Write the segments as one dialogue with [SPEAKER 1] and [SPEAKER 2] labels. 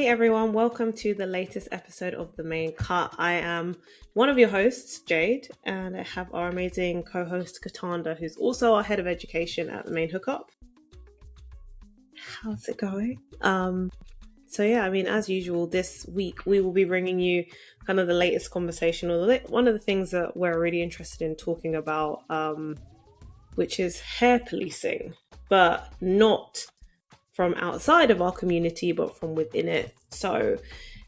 [SPEAKER 1] Hey everyone, welcome to the latest episode of The Main Cut. I am one of your hosts, Jade, and I have our amazing co host, Katanda, who's also our head of education at The Main Hookup. How's it going? As usual, this week we will be bringing you kind of the latest conversation, or one of the things that we're really interested in talking about, which is hair policing, but not from outside of our community, but from within it. So,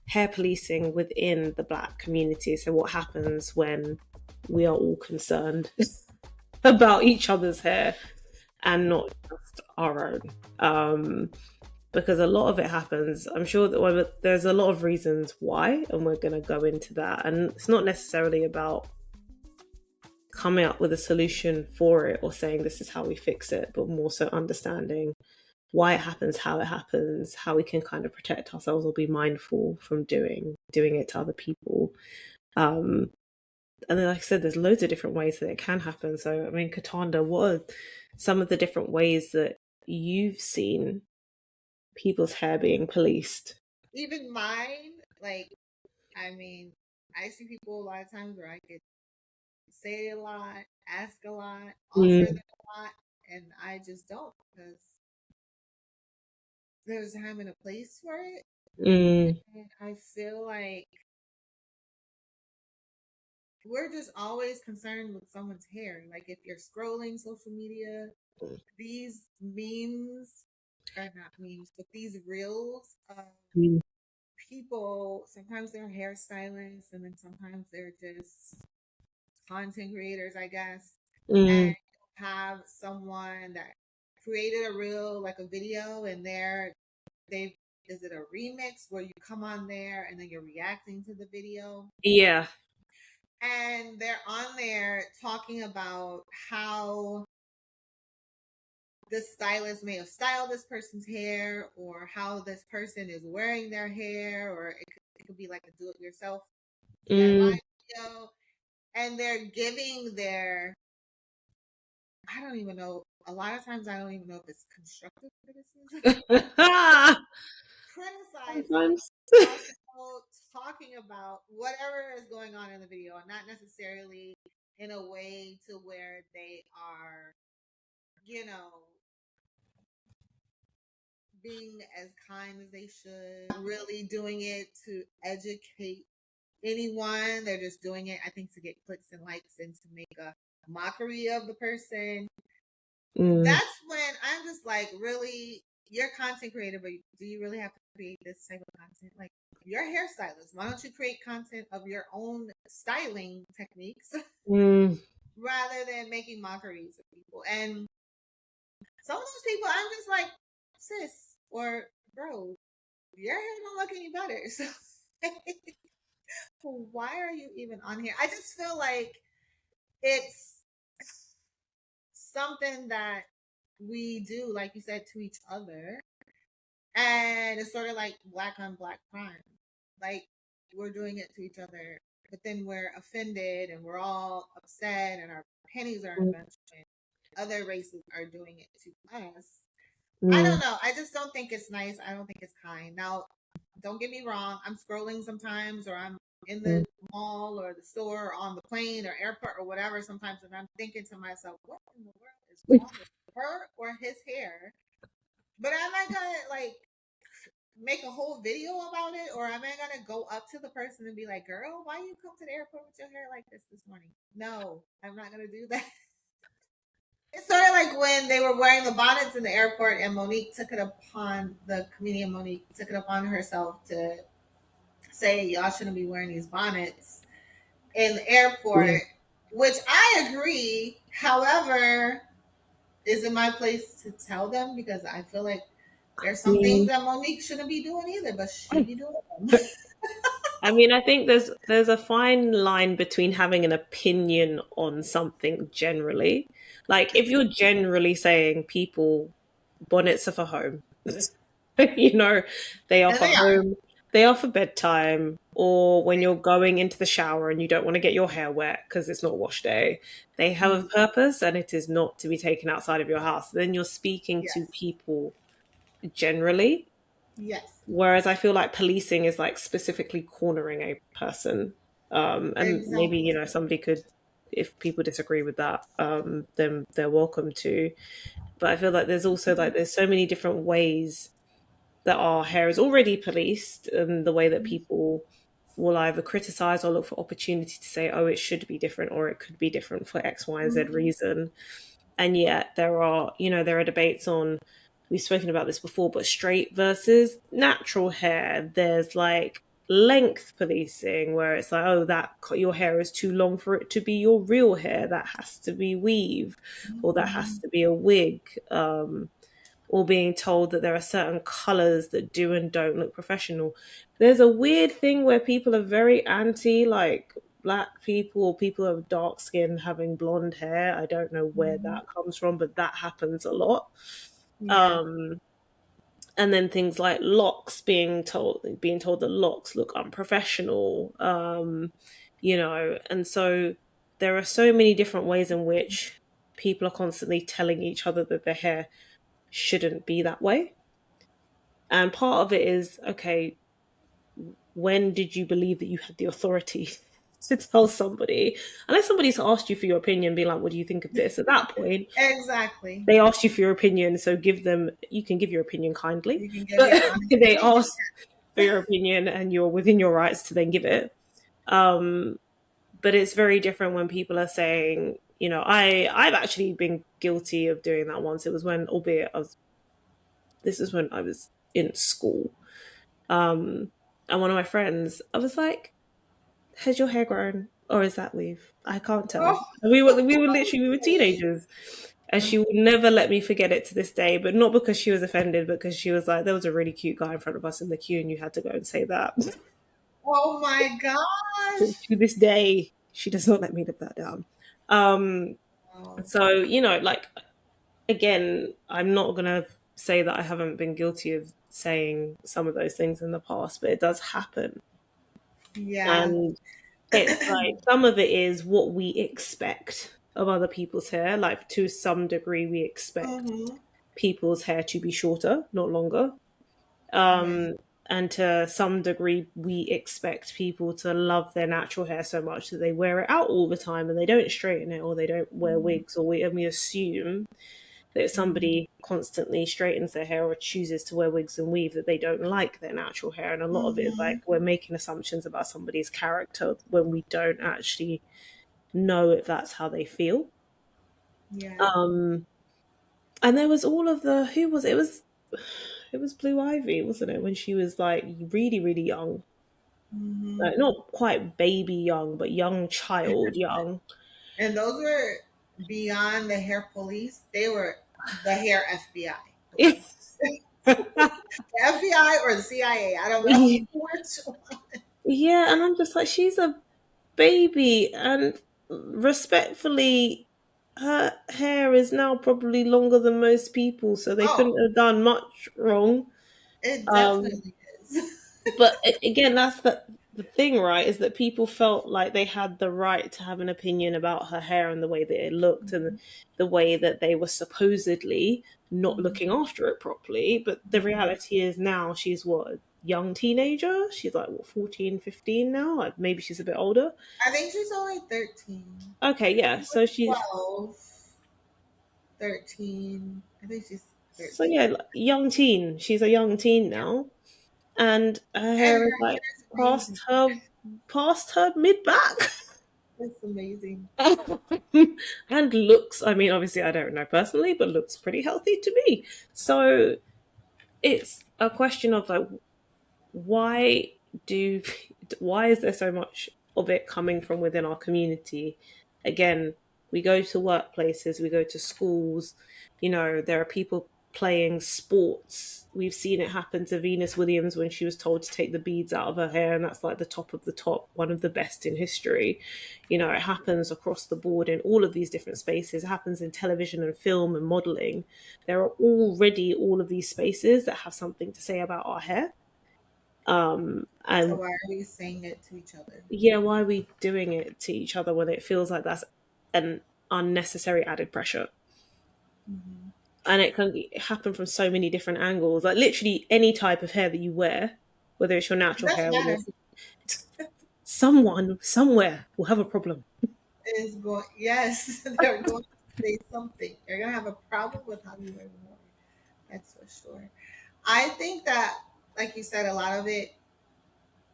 [SPEAKER 1] hair policing within the Black community. So, what happens when we are all concerned about each other's hair and not just our own? Because a lot of it happens. I'm sure that there's a lot of reasons why, and we're going to go into that. And it's not necessarily about coming up with a solution for it or saying this is how we fix it, but more so understanding why it happens, how we can kind of protect ourselves or be mindful from doing it to other people. And then, like I said, there's loads of different ways that it can happen. So, I mean, Katanda, what are some of the different ways that you've seen people's hair being policed?
[SPEAKER 2] Even mine, I see people a lot of times where I could say a lot, ask a lot, offer them a lot, and I just don't because there's a time and a place for it. And I feel like we're just always concerned with someone's hair. Like if you're scrolling social media, these memes, or not memes, but these reels of people, sometimes they're hairstylists and then sometimes they're just content creators, I guess. And have someone that created a reel, like a video, and they is it a remix where you come on there and then you're reacting to the video?
[SPEAKER 1] Yeah.
[SPEAKER 2] And they're on there talking about how the stylist may have styled this person's hair or how this person is wearing their hair, or it could be like a do-it-yourself DIY video. And they're giving I don't even know. A lot of times I don't even know if it's constructive criticism. Criticizing, also talking about whatever is going on in the video, and not necessarily in a way to where they are, being as kind as they should, really doing it to educate anyone. They're just doing it, I think, to get clicks and likes and to make a mockery of the person. That's when I'm just like, really, you're a content creator, but do you really have to create this type of content? Like, you're a hairstylist. Why don't you create content of your own styling techniques rather than making mockeries of people? And some of those people, I'm just like, sis or bro, your hair don't look any better. So why are you even on here? I just feel like it's something that we do, like you said, to each other. And it's sort of like black on black crime. Like we're doing it to each other, but then we're offended and we're all upset and our pennies are in bunch and other races are doing it to us. I don't know. I just don't think it's nice. I don't think it's kind. Now, don't get me wrong. I'm scrolling sometimes or I'm in the mall or the store or on the plane or airport or whatever sometimes, and I'm thinking to myself, what in the world is wrong with her or his hair? But am I gonna like make a whole video about it, or am I gonna go up to the person and be like, "Girl, why you come to the airport with your hair like this morning?" No, I'm not gonna do that. It's sort of like when they were wearing the bonnets in the airport, and the comedian Monique took it upon herself to say, "Y'all shouldn't be wearing these bonnets in the airport," which I agree. However, is it my place to tell them because I feel like there's some things that Monique shouldn't be doing either, but she be doing them.
[SPEAKER 1] I mean, I think there's a fine line between having an opinion on something generally. Like if you're generally saying people bonnets are for home, you know, they are
[SPEAKER 2] And
[SPEAKER 1] for
[SPEAKER 2] they are.
[SPEAKER 1] home, they are for bedtime, or when you're going into the shower and you don't want to get your hair wet because it's not wash day. They have a purpose and it is not to be taken outside of your house. Then you're speaking to
[SPEAKER 2] Yes.
[SPEAKER 1] people generally.
[SPEAKER 2] Yes.
[SPEAKER 1] Whereas I feel like policing is like specifically cornering a person. And maybe,
[SPEAKER 2] Exactly.
[SPEAKER 1] somebody could, if people disagree with that, then they're welcome to. But I feel like there's also like there's so many different ways that our hair is already policed, and the way that people will either criticize or look for opportunity to say, oh, it should be different or it could be different for X, Y, and Z
[SPEAKER 2] Mhm.
[SPEAKER 1] reason. And yet there are debates on, we've spoken about this before, but straight versus natural hair. There's like length policing where it's like, oh, that your hair is too long for it to be your real hair, that has to be weave, or that has
[SPEAKER 2] Mhm.
[SPEAKER 1] to be a wig. Or being told that there are certain colors that do and don't look professional. There's a weird thing where people are very anti, like black people or people of dark skin having blonde hair. I don't know where
[SPEAKER 2] Mhm.
[SPEAKER 1] that comes from, but that happens a lot.
[SPEAKER 2] Yeah.
[SPEAKER 1] Um, and then things like locks, being told that locks look unprofessional. And so there are so many different ways in which people are constantly telling each other that their hair shouldn't be that way. And part of it is, okay, when did you believe that you had the authority to tell somebody? Unless somebody's asked you for your opinion, be like, what do you think of this? At that point,
[SPEAKER 2] Exactly.
[SPEAKER 1] they asked you for your opinion, so you can give your opinion kindly.
[SPEAKER 2] You can give
[SPEAKER 1] But
[SPEAKER 2] your honest
[SPEAKER 1] they
[SPEAKER 2] opinion.
[SPEAKER 1] asked for your opinion and you're within your rights to then give it. Um, but it's very different when people are saying, I've actually been guilty of doing that once. It was when, albeit this is when I was in school. Um, and one of my friends, I was like, "Has your hair grown, or is that weave? I can't tell."
[SPEAKER 2] Oh.
[SPEAKER 1] And we were teenagers, and she will never let me forget it to this day. But not because she was offended, because she was like, "There was a really cute guy in front of us in the queue, and you had to go and say that."
[SPEAKER 2] Oh my gosh.
[SPEAKER 1] To this day, she does not let me live that down. Um,
[SPEAKER 2] Oh.
[SPEAKER 1] so like, again, I'm not gonna say that I haven't been guilty of saying some of those things in the past, but it does happen.
[SPEAKER 2] Yeah.
[SPEAKER 1] And it's like some of it is what we expect of other people's hair. Like to some degree, we expect
[SPEAKER 2] Mm-hmm.
[SPEAKER 1] people's hair to be shorter, not longer.
[SPEAKER 2] Right.
[SPEAKER 1] Um, and to some degree, we expect people to love their natural hair so much that they wear it out all the time and they don't straighten it or they don't wear
[SPEAKER 2] Mm-hmm.
[SPEAKER 1] wigs, and we assume that if
[SPEAKER 2] Mm-hmm.
[SPEAKER 1] somebody constantly straightens their hair or chooses to wear wigs and weave, that they don't like their natural hair. And a lot of it is
[SPEAKER 2] Mm-hmm.
[SPEAKER 1] like we're making assumptions about somebody's character when we don't actually know if that's how they feel.
[SPEAKER 2] Yeah.
[SPEAKER 1] um and there was all of the, who was it was Blue Ivy, wasn't it, when she was like really really young,
[SPEAKER 2] Mm-hmm.
[SPEAKER 1] like not quite baby young but young child young.
[SPEAKER 2] And those were beyond the hair police. They were the hair FBI. Okay. The FBI or the CIA. I don't know which one.
[SPEAKER 1] Yeah, and I'm just like, she's a baby, and respectfully, her hair is now probably longer than most people, so they
[SPEAKER 2] Oh,
[SPEAKER 1] couldn't have done much wrong.
[SPEAKER 2] it
[SPEAKER 1] Um,
[SPEAKER 2] definitely is.
[SPEAKER 1] but again, that's the thing, right? Is that people felt like they had the right to have an opinion about her hair and the way that it looked and the way that they were supposedly not
[SPEAKER 2] Mhm.
[SPEAKER 1] looking after it properly. But the
[SPEAKER 2] Mhm.
[SPEAKER 1] reality is now she's what, a young teenager? She's like what, 14, 15 now? Like maybe she's a bit older.
[SPEAKER 2] I think she's only 13.
[SPEAKER 1] Okay,
[SPEAKER 2] She
[SPEAKER 1] yeah.
[SPEAKER 2] was
[SPEAKER 1] So she's
[SPEAKER 2] 12, 13. I think she's
[SPEAKER 1] so
[SPEAKER 2] 13.
[SPEAKER 1] yeah, like, young teen. She's a young teen now, and her
[SPEAKER 2] And
[SPEAKER 1] hair is
[SPEAKER 2] her
[SPEAKER 1] like
[SPEAKER 2] hair is
[SPEAKER 1] past
[SPEAKER 2] amazing.
[SPEAKER 1] her past her mid back.
[SPEAKER 2] It's amazing.
[SPEAKER 1] And looks, I mean, obviously I don't know personally, but looks pretty healthy to me. So it's a question of like, why do why is there so much of it coming from within our community? Again, we go to workplaces, we go to schools, there are people playing sports. We've seen it happen to Venus Williams when she was told to take the beads out of her hair, and that's like the top of the top, one of the best in history. It happens across the board in all of these different spaces. It happens in television and film and modeling. There are already all of these spaces that have something to say about our hair.
[SPEAKER 2] So
[SPEAKER 1] And
[SPEAKER 2] why are we saying it to each other?
[SPEAKER 1] yeah, why are we doing it to each other when it feels like that's an unnecessary added pressure?
[SPEAKER 2] Mhm.
[SPEAKER 1] and it can happen from so many different angles. Like literally any type of hair that you wear, whether it's your
[SPEAKER 2] It
[SPEAKER 1] natural
[SPEAKER 2] doesn't
[SPEAKER 1] hair or your,
[SPEAKER 2] matter.
[SPEAKER 1] someone somewhere will have a problem.
[SPEAKER 2] Is going, yes, they're going to say something. They're going to have a problem with how you wear the hair. That's for sure. I think that, like you said, a lot of it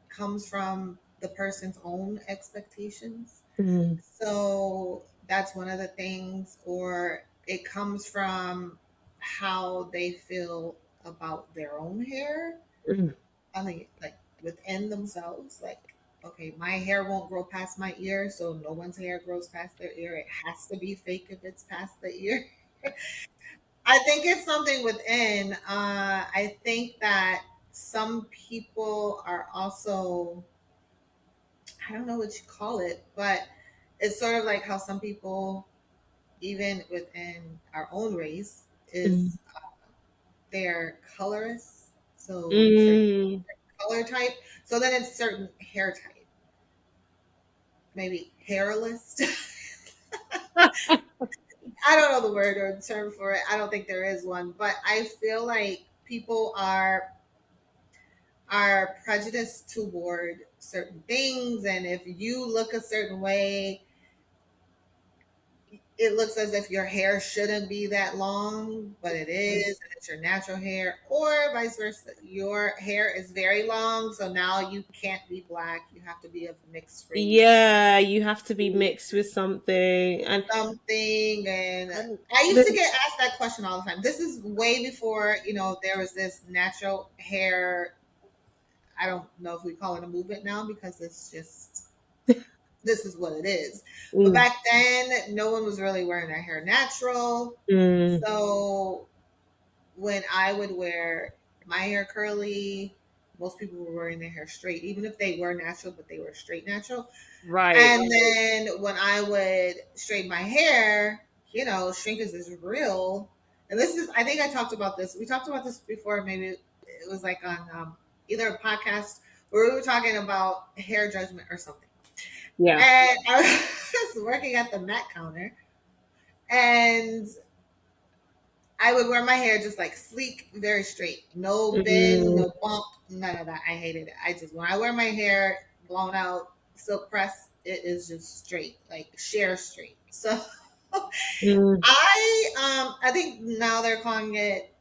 [SPEAKER 2] comes from the person's own expectations.
[SPEAKER 1] Mm,
[SPEAKER 2] So that's one of the things, or it comes from how they feel about their own hair.
[SPEAKER 1] mm,
[SPEAKER 2] I mean, like within themselves, like, okay, my hair won't grow past my ear, so no one's hair grows past their ear. It has to be fake if it's past the ear. I think it's something within. I think that some people are also, I don't know what you call it, but it's sort of like how some people, even within our own race,
[SPEAKER 1] mm,
[SPEAKER 2] is they're colorists. So certain
[SPEAKER 1] mm.
[SPEAKER 2] color type. So then it's certain hair type. Maybe hairless. I don't know the word or the term for it. I don't think there is one, but I feel like people are prejudiced toward certain things, and if you look a certain way, it looks as if your hair shouldn't be that long, but it is, and it's your natural hair, or vice versa. Your hair is very long, so now you can't be black. You have to be of mixed race,
[SPEAKER 1] Yeah, you have to be mixed with something,
[SPEAKER 2] something. And
[SPEAKER 1] and
[SPEAKER 2] I used to
[SPEAKER 1] the,
[SPEAKER 2] get asked that question all the time. This is way before, there was this natural hair. I don't know if we call it a movement now because it's just this is what it is. But
[SPEAKER 1] mm,
[SPEAKER 2] back then, no one was really wearing their hair natural.
[SPEAKER 1] mm,
[SPEAKER 2] So when I would wear my hair curly, most people were wearing their hair straight, even if they were natural, but they were straight natural.
[SPEAKER 1] right.
[SPEAKER 2] And then when I would straighten my hair, shrinkage is real. And this is, I think I talked about this. We talked about this before. Maybe it was like on either a podcast where we were talking about hair judgment or something.
[SPEAKER 1] Yeah.
[SPEAKER 2] And I was working at the Met counter, and I would wear my hair just like sleek, very straight, no bend,
[SPEAKER 1] Mm,
[SPEAKER 2] no bump, none of that. I hated it. When I wear my hair blown out, silk press, it is just straight, like sheer straight. So
[SPEAKER 1] mm.
[SPEAKER 2] I think now they're calling it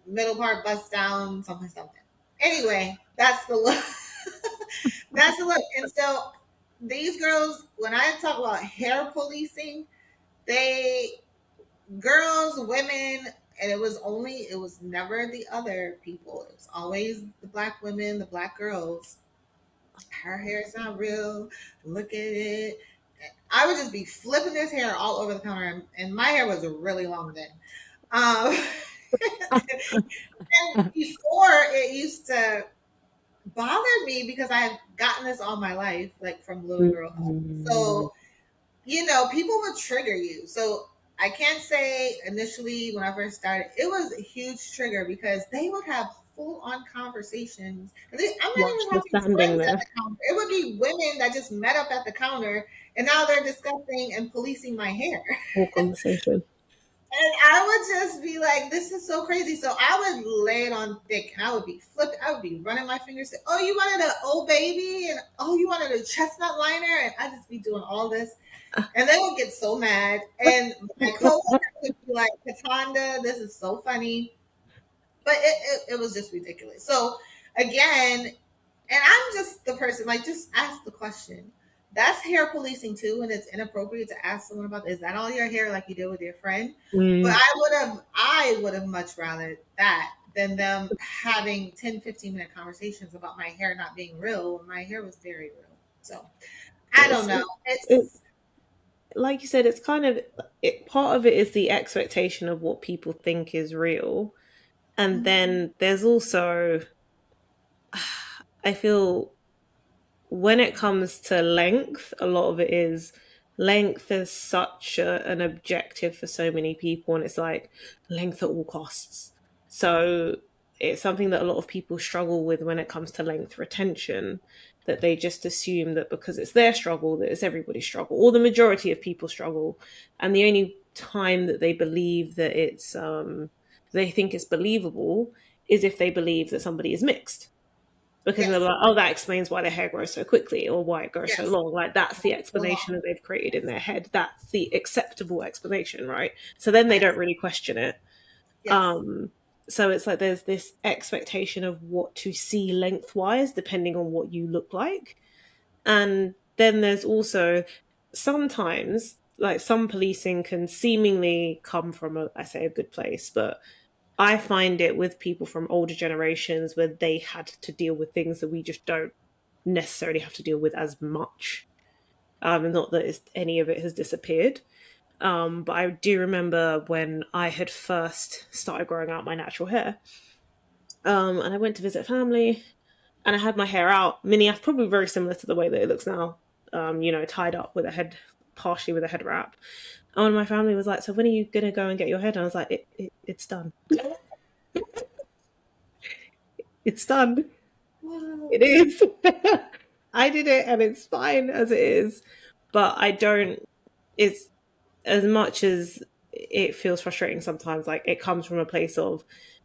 [SPEAKER 2] middle part bust down, something something. Anyway, that's the look. That's the look. And so these girls, when I talk about hair policing, they girls, women, and it was never the other people. It was always the black women, the black girls. Her hair is not real. Look at it. I would just be flipping this hair all over the counter, and my hair was really long then. Um, and before it used to bother me because I've gotten this all my life, like from little girl up.
[SPEAKER 1] Mm.
[SPEAKER 2] So people would trigger you. So I can't say initially when I first started, it was a huge trigger because they would have full on conversations. I'm not
[SPEAKER 1] Watch
[SPEAKER 2] even
[SPEAKER 1] the
[SPEAKER 2] having
[SPEAKER 1] standing
[SPEAKER 2] friends at
[SPEAKER 1] there.
[SPEAKER 2] the counter. It would be women that just met up at the counter and now they're discussing and policing my hair.
[SPEAKER 1] Whole conversation.
[SPEAKER 2] And I would just be like, this is so crazy. So I would lay it on thick and I would be flipping, I would be running my fingers. Oh, you wanted an old baby? And oh, you wanted a chestnut liner? And I just be doing all this. And they would get so mad. And my coworkers would be like, Katanda, this is so funny. But it was just ridiculous. So again, and I'm just the person, like, just ask the question. That's hair policing too, and it's inappropriate to ask someone about, is that all your hair like you did with your friend? But
[SPEAKER 1] Mm.
[SPEAKER 2] I would have much rather that than them having 10, 15-minute conversations about my hair not being real when my hair was very real. So I don't
[SPEAKER 1] It's
[SPEAKER 2] know.
[SPEAKER 1] it,
[SPEAKER 2] It's
[SPEAKER 1] like you said, it's kind of part of it is the expectation of what people think is real, and then there's also I feel when it comes to length, a lot of it is length is such an objective for so many people, and it's like length at all costs. So it's something that a lot of people struggle with when it comes to length retention, that they just assume that because it's their struggle, that it's everybody's struggle, or the majority of people struggle. And the only time that they believe that they think it's believable is if they believe that somebody is mixed. Because they're
[SPEAKER 2] Yes.
[SPEAKER 1] like, oh, that explains why their hair grows so quickly or why it grows so
[SPEAKER 2] Yes.
[SPEAKER 1] long. Like, that's the
[SPEAKER 2] So
[SPEAKER 1] explanation
[SPEAKER 2] long.
[SPEAKER 1] that they've created in their head. That's the acceptable explanation, right? So then they don't
[SPEAKER 2] Yes.
[SPEAKER 1] really question it.
[SPEAKER 2] Yes.
[SPEAKER 1] Um, so it's like there's this expectation of what to see lengthwise, depending on what you look like. And then there's also sometimes, like, some policing can seemingly come from I say, a good place, but I find it with people from older generations where they had to deal with things that we just don't necessarily have to deal with as much. Not that any of it has disappeared. But I do remember when I had first started growing out my natural hair. And I went to visit family and I had my hair out, mini afro, probably very similar to the way that it looks now, tied up with a head, partially with a head wrap. And my family was like, "So when are you going to go and get your hair done?" I was like, it's done. It's done.
[SPEAKER 2] Wow.
[SPEAKER 1] It is. I did it and it's fine as it is. But I don't, it's as much as it feels frustrating sometimes, like it comes from a place of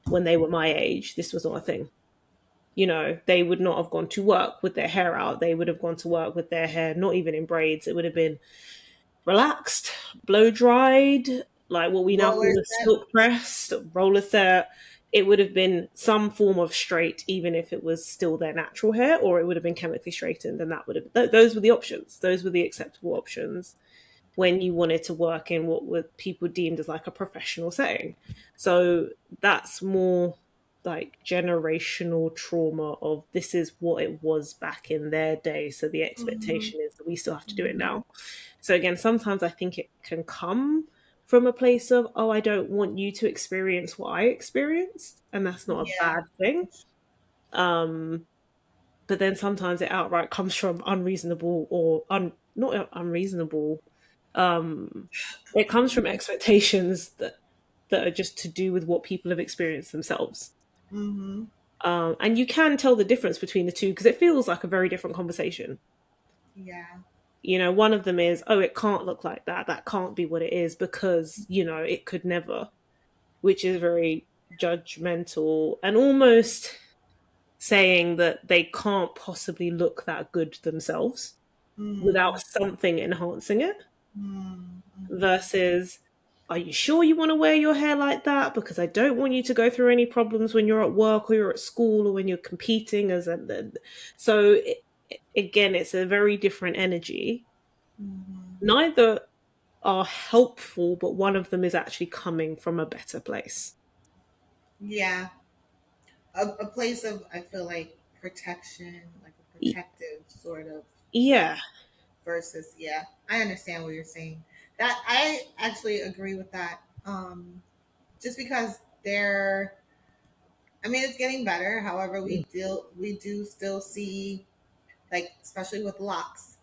[SPEAKER 1] when they were my age, this was not a thing. They would not have gone to work with their hair out. They would have gone to work with their hair not even in braids. It would have been relaxed, blow dried, like what we now
[SPEAKER 2] Roller
[SPEAKER 1] call a
[SPEAKER 2] set.
[SPEAKER 1] silk pressed, roller set. It would have been some form of straight, even if it was still their natural hair, or it would have been chemically straightened. And that would have those were the options. Those were the acceptable options when you wanted to work in what were people deemed as like a professional setting. So that's more like generational trauma of this is what it was back in their day. So the
[SPEAKER 2] Mm-hmm.
[SPEAKER 1] expectation is that we still have to do it
[SPEAKER 2] Mm-hmm.
[SPEAKER 1] now. So again, sometimes I think it can come from a place of, oh, I don't want you to experience what I experienced. And that's not a
[SPEAKER 2] Yeah.
[SPEAKER 1] bad thing. Um, but then sometimes it outright comes from unreasonable or not unreasonable. It comes from expectations that are just to do with what people have experienced themselves.
[SPEAKER 2] Mm-hmm.
[SPEAKER 1] And you can tell the difference between the two because it feels like a very different conversation.
[SPEAKER 2] Yeah.
[SPEAKER 1] One of them is, oh, it can't look like that. That can't be what it is because, it could never, which is very judgmental and almost saying that they can't possibly look that good themselves
[SPEAKER 2] Mm-hmm.
[SPEAKER 1] without something enhancing it
[SPEAKER 2] Mm-hmm.
[SPEAKER 1] versus, are you sure you want to wear your hair like that? Because I don't want you to go through any problems when you're at work or you're at school or when you're competing so again, it's a very different energy.
[SPEAKER 2] Mm-hmm.
[SPEAKER 1] Neither are helpful, but one of them is actually coming from a better place.
[SPEAKER 2] Yeah. A place of, I feel like, protection, like a protective sort of
[SPEAKER 1] Yeah.
[SPEAKER 2] versus, yeah, I understand what you're saying. That I actually agree with that. Just because they're, I mean, it's getting better. However, we do still see, like, especially with locks,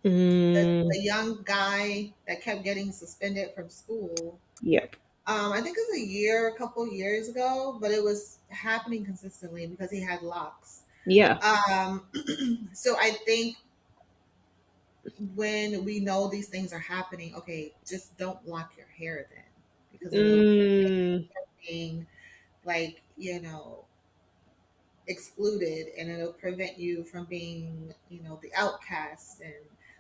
[SPEAKER 1] Mm,
[SPEAKER 2] the young guy that kept getting suspended from school.
[SPEAKER 1] yep.
[SPEAKER 2] I think it was a couple years ago, but it was happening consistently because he had locks.
[SPEAKER 1] Yeah.
[SPEAKER 2] Um, so I think when we know these things are happening, okay, just don't lock your hair then, because it'll prevent you
[SPEAKER 1] Mm,
[SPEAKER 2] from being, like, excluded, and it'll prevent you from being, the outcast and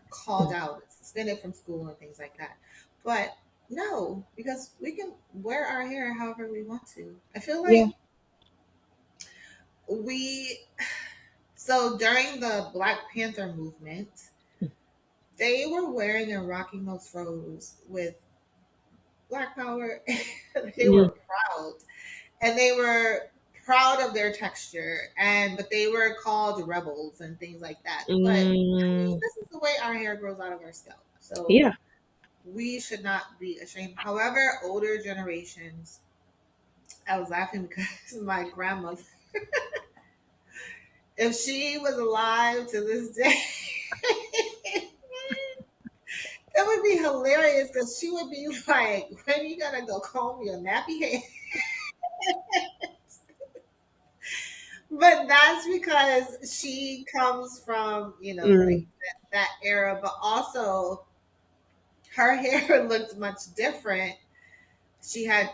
[SPEAKER 2] called out, suspended from school, and things like that. But no, because we can wear our hair however we want to. I feel
[SPEAKER 1] yeah.
[SPEAKER 2] like we, so during the Black Panther movement, they were wearing and rocking those fros with Black Power. They
[SPEAKER 1] Mm,
[SPEAKER 2] were proud, and they were proud of their texture, but they were called rebels and things like that. But I mean,
[SPEAKER 1] mm,
[SPEAKER 2] this is the way our hair grows out of our scalp, so
[SPEAKER 1] yeah.
[SPEAKER 2] we should not be ashamed. However, older generations, I was laughing because my grandmother, if she was alive to this day, that would be hilarious because she would be like, "When are you gonna go comb your nappy hair?" But that's because she comes from, like
[SPEAKER 1] Mm,
[SPEAKER 2] that era, but also her hair looked much different. She had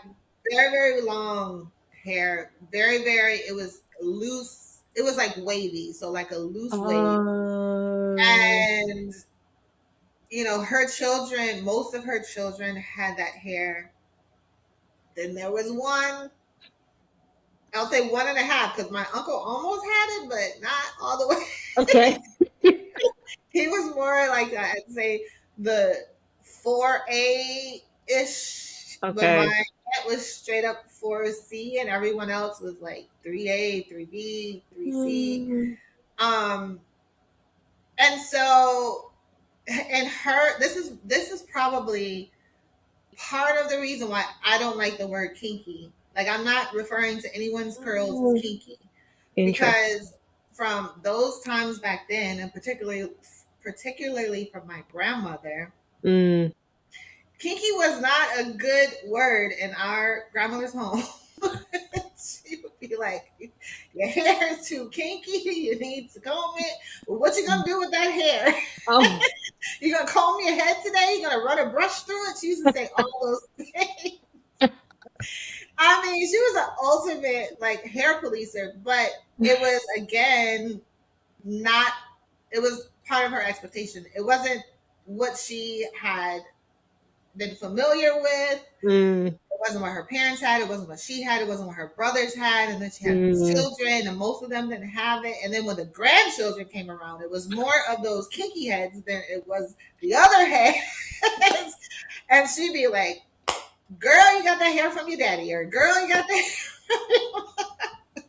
[SPEAKER 2] very, very long hair, it was loose. It was like wavy, so like a loose wave.
[SPEAKER 1] Oh,
[SPEAKER 2] And, her children, most of her children had that hair. Then there was one, I'll say one and a half, because my uncle almost had it, but not all the way.
[SPEAKER 1] okay.
[SPEAKER 2] He was more like, I'd say, the 4A ish, but my
[SPEAKER 1] Okay.
[SPEAKER 2] aunt was straight up 4C, and everyone else was like 3A, 3B, 3C.
[SPEAKER 1] Mm.
[SPEAKER 2] Um, and so, and her, this is probably part of the reason why I don't like the word kinky. Like, I'm not referring to anyone's curls as
[SPEAKER 1] Oh,
[SPEAKER 2] kinky,
[SPEAKER 1] interesting.
[SPEAKER 2] because from those times back then, and particularly from my grandmother,
[SPEAKER 1] Mm.
[SPEAKER 2] kinky was not a good word in our grandmother's home. She would be like, "Your hair is too kinky. You need to comb it. Well, what you gonna do with that hair?
[SPEAKER 1] Oh,
[SPEAKER 2] You gonna comb your head today? You gonna run a brush through it?" She used to say all those things. I mean, she was an ultimate like hair policer, but it was, again, not. It was part of her expectation. It wasn't what she had been familiar with.
[SPEAKER 1] mm.
[SPEAKER 2] It wasn't what her parents had. It wasn't what she had. It wasn't what her brothers had. And then she had these
[SPEAKER 1] Mm.
[SPEAKER 2] children, and most of them didn't have it. And then when the grandchildren came around, it was more of those kinky heads than it was the other heads. And she'd be like, "Girl, you got that hair from your daddy," or "Girl, you got that." It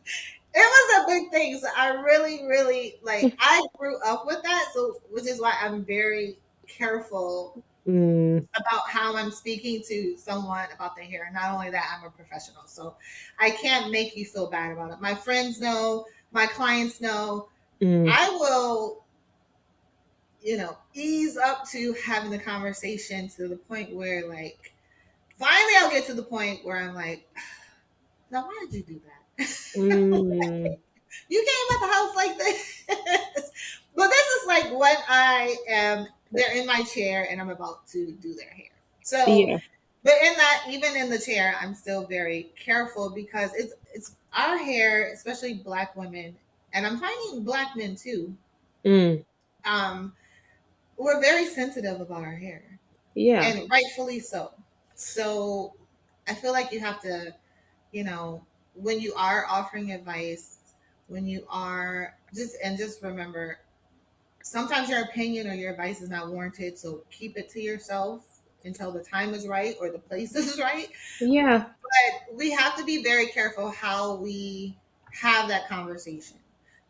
[SPEAKER 2] was a big thing. So I really, really, like, I grew up with that. So, which is why I'm very careful
[SPEAKER 1] Mm.
[SPEAKER 2] about how I'm speaking to someone about their hair. And not only that, I'm a professional. So I can't make you feel bad about it. My friends know, my clients know.
[SPEAKER 1] Mm.
[SPEAKER 2] I will, ease up to having the conversation to the point where, like, finally I'll get to the point where I'm like, now, why did you do that?
[SPEAKER 1] Mm.
[SPEAKER 2] You came at the house like this. But this is like when they're in my chair and I'm about to do their hair. So,
[SPEAKER 1] Yeah.
[SPEAKER 2] but in that, even in the chair, I'm still very careful, because it's our hair, especially Black women, and I'm finding Black men too.
[SPEAKER 1] Mm.
[SPEAKER 2] Um, we're very sensitive about our hair,
[SPEAKER 1] Yeah.
[SPEAKER 2] and rightfully so. So, I feel like you have to, you know, when you are offering advice, when you are just remember, sometimes your opinion or your advice is not warranted. So keep it to yourself until the time is right or the place is right.
[SPEAKER 1] Yeah.
[SPEAKER 2] But we have to be very careful how we have that conversation,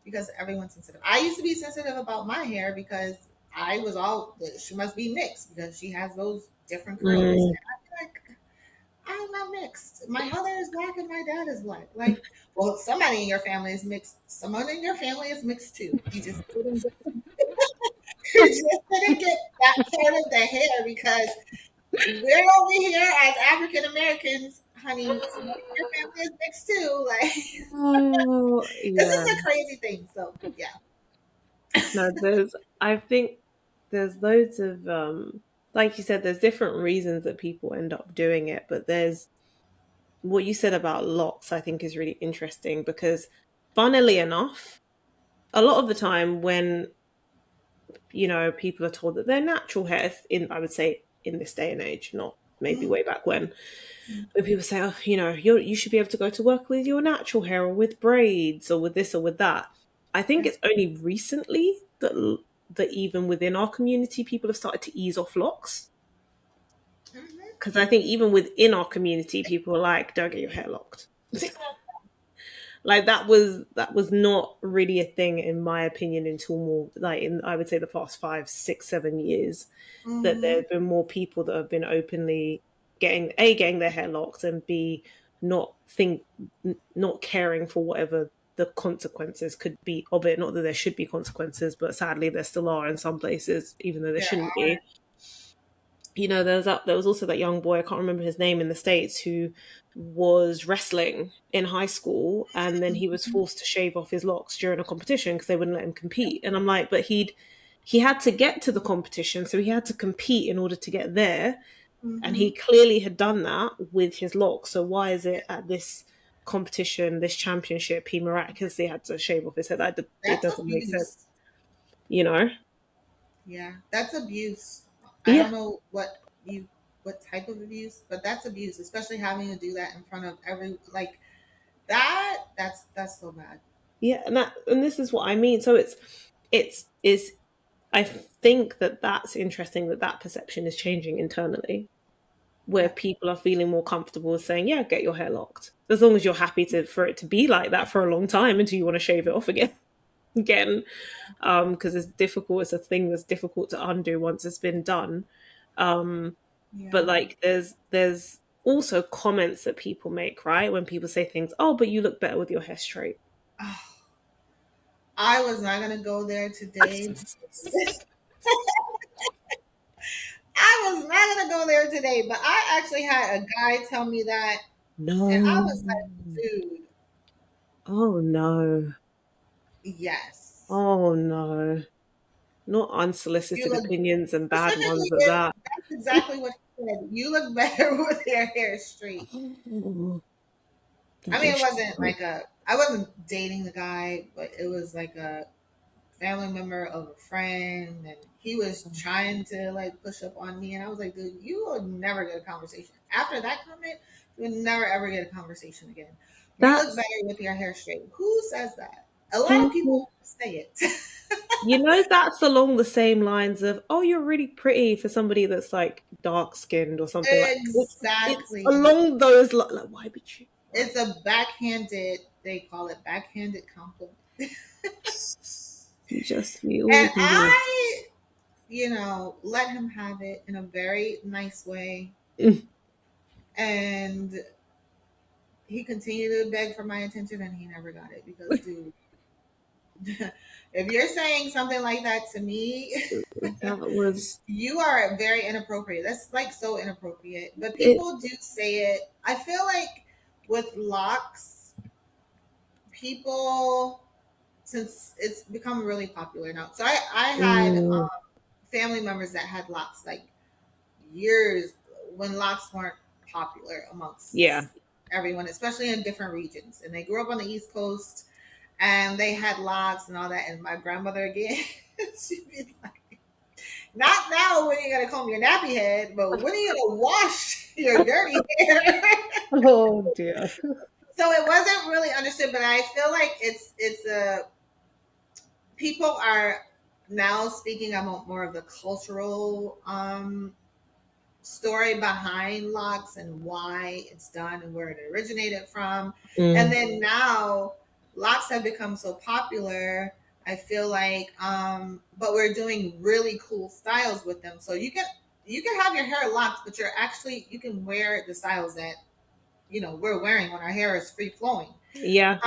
[SPEAKER 2] because everyone's sensitive. I used to be sensitive about my hair because I was all, she must be mixed because she has those different curls.
[SPEAKER 1] Mm.
[SPEAKER 2] And I'd be like, I'm not mixed. My mother is Black and my dad is Black. Like, well, somebody in your family is mixed. Someone in your family is mixed too. You just didn't get, you just didn't get that part of the hair, because we're over here as African Americans, honey. Someone in your family is mixed too. Like,
[SPEAKER 1] Oh,
[SPEAKER 2] this
[SPEAKER 1] yeah.
[SPEAKER 2] is a crazy thing. So yeah.
[SPEAKER 1] No, I think there's loads of, like you said, there's different reasons that people end up doing it, but there's what you said about locks, I think is really interesting because funnily enough, a lot of the time when, people are told that their natural hair I would say in this day and age, not maybe
[SPEAKER 2] Mhm.
[SPEAKER 1] way back when people say, oh, you should be able to go to work with your natural hair or with braids or with this or with that. I think it's only recently that even within our community, people have started to ease off locks.
[SPEAKER 2] Mhm.
[SPEAKER 1] Because I think even within our community, people are like, don't get your hair locked. Like that was not really a thing in my opinion until more like in I would say the past 5, 6, 7 years that there
[SPEAKER 2] Mhm.
[SPEAKER 1] have been more people that have been openly getting their hair locked and b not think not caring for whatever the consequences could be of it. Not that there should be consequences, but sadly there still are in some places, even though there
[SPEAKER 2] There
[SPEAKER 1] shouldn't
[SPEAKER 2] are.
[SPEAKER 1] be. There was also that young boy, I can't remember his name, in the States who was wrestling in high school and then he was
[SPEAKER 2] Mhm.
[SPEAKER 1] forced to shave off his locks during a competition because they wouldn't let him compete. And I'm like, but he had to get to the competition, so he had to compete in order to get there. And he
[SPEAKER 2] Mm-hmm.
[SPEAKER 1] clearly had done that with his locks. So why is it at this competition, this championship, he miraculously had to shave off his head? It
[SPEAKER 2] That's
[SPEAKER 1] doesn't make sense,
[SPEAKER 2] abuse.
[SPEAKER 1] you know?
[SPEAKER 2] Yeah, that's abuse. I
[SPEAKER 1] Yeah.
[SPEAKER 2] don't know what type of abuse, but that's abuse, especially having to do that in front of every like that. That's so bad.
[SPEAKER 1] Yeah, and this is what I mean. So it's is I think that that's interesting that that perception is changing internally, where
[SPEAKER 2] Yeah.
[SPEAKER 1] people are feeling more comfortable with saying, "Yeah, get your hair locked," as long as you're happy to for it to be like that for a long time until you want to shave it off again, because it's difficult. It's a thing that's difficult to undo once it's been done. Um, but
[SPEAKER 2] Yeah.
[SPEAKER 1] like, there's also comments that people make, right? When people say things, "Oh, but you look better with your hair straight."
[SPEAKER 2] Oh, I was not gonna go there today. I was not gonna go there today, but I actually had a guy tell me that, and I
[SPEAKER 1] No.
[SPEAKER 2] was like, dude,
[SPEAKER 1] Oh no.
[SPEAKER 2] yes.
[SPEAKER 1] Oh no. Not
[SPEAKER 2] You
[SPEAKER 1] unsolicited
[SPEAKER 2] look
[SPEAKER 1] opinions and bad
[SPEAKER 2] specifically
[SPEAKER 1] ones at
[SPEAKER 2] if
[SPEAKER 1] that.
[SPEAKER 2] that's exactly what he said. You look better with your hair straight.
[SPEAKER 1] Oh,
[SPEAKER 2] I
[SPEAKER 1] that
[SPEAKER 2] mean, it
[SPEAKER 1] is
[SPEAKER 2] wasn't like I wasn't dating the guy, but it was like a family member of a friend, and he was trying to like push up on me, and I was like, dude, you will never get a conversation after that comment. You will never ever get a conversation again. You look
[SPEAKER 1] that's
[SPEAKER 2] better with your hair straight. Who says that? A lot of
[SPEAKER 1] people.
[SPEAKER 2] people say it.
[SPEAKER 1] You know, that's along the same lines of, oh, you're really pretty for somebody that's like dark skinned or something like. It's
[SPEAKER 2] Exactly.
[SPEAKER 1] along those like, why would you? Why?
[SPEAKER 2] It's a backhanded. They call it backhanded compliment.
[SPEAKER 1] You just we
[SPEAKER 2] And
[SPEAKER 1] all do this.
[SPEAKER 2] I, let him have it in a very nice way. And he continued to beg for my attention, and he never got it because, dude, if you're saying something like that to me,
[SPEAKER 1] That was
[SPEAKER 2] you are very inappropriate. That's like so inappropriate. But
[SPEAKER 1] it.
[SPEAKER 2] people do say it. I feel like with locks, people, since it's become really popular now. So I had
[SPEAKER 1] Mm,
[SPEAKER 2] family members that had locks like years when locks weren't popular
[SPEAKER 1] yeah.
[SPEAKER 2] amongst everyone, especially in different regions. And they grew up on the East Coast and they had locks and all that. And my grandmother again, she'd be like, "Not now when you're gonna comb your nappy head, but when are you gonna wash your dirty hair?"
[SPEAKER 1] Oh dear.
[SPEAKER 2] So it wasn't really understood, but I feel like it's a people are now speaking about more of the cultural story behind locks and why it's done and where it originated from. And
[SPEAKER 1] Mm,
[SPEAKER 2] then now locks have become so popular. I feel like but we're doing really cool styles with them. So you can have your hair locked, but you can wear the styles that we're wearing when our hair is free flowing.
[SPEAKER 1] yeah.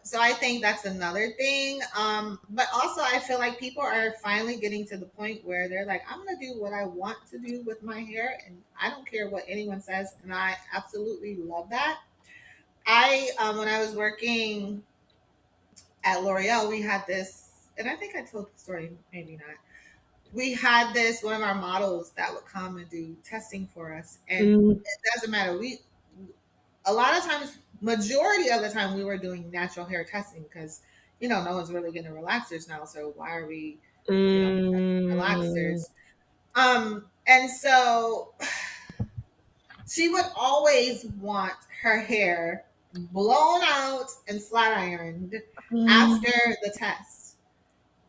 [SPEAKER 2] So I think that's another thing. But also I feel like people are finally getting to the point where they're like, I'm gonna do what I want to do with my hair and I don't care what anyone says. And I absolutely love that. I when I was working at L'Oreal, we had this, and I think I told the story, maybe not. We had this one of our models that would come and do testing for us. And
[SPEAKER 1] Mm,
[SPEAKER 2] it doesn't matter. We a lot of times, majority of the time, we were doing natural hair testing because no one's really getting relaxers now. So why are we, testing
[SPEAKER 1] mm,
[SPEAKER 2] relaxers? And so she would always want her hair blown out and flat ironed
[SPEAKER 1] mm,
[SPEAKER 2] after the test.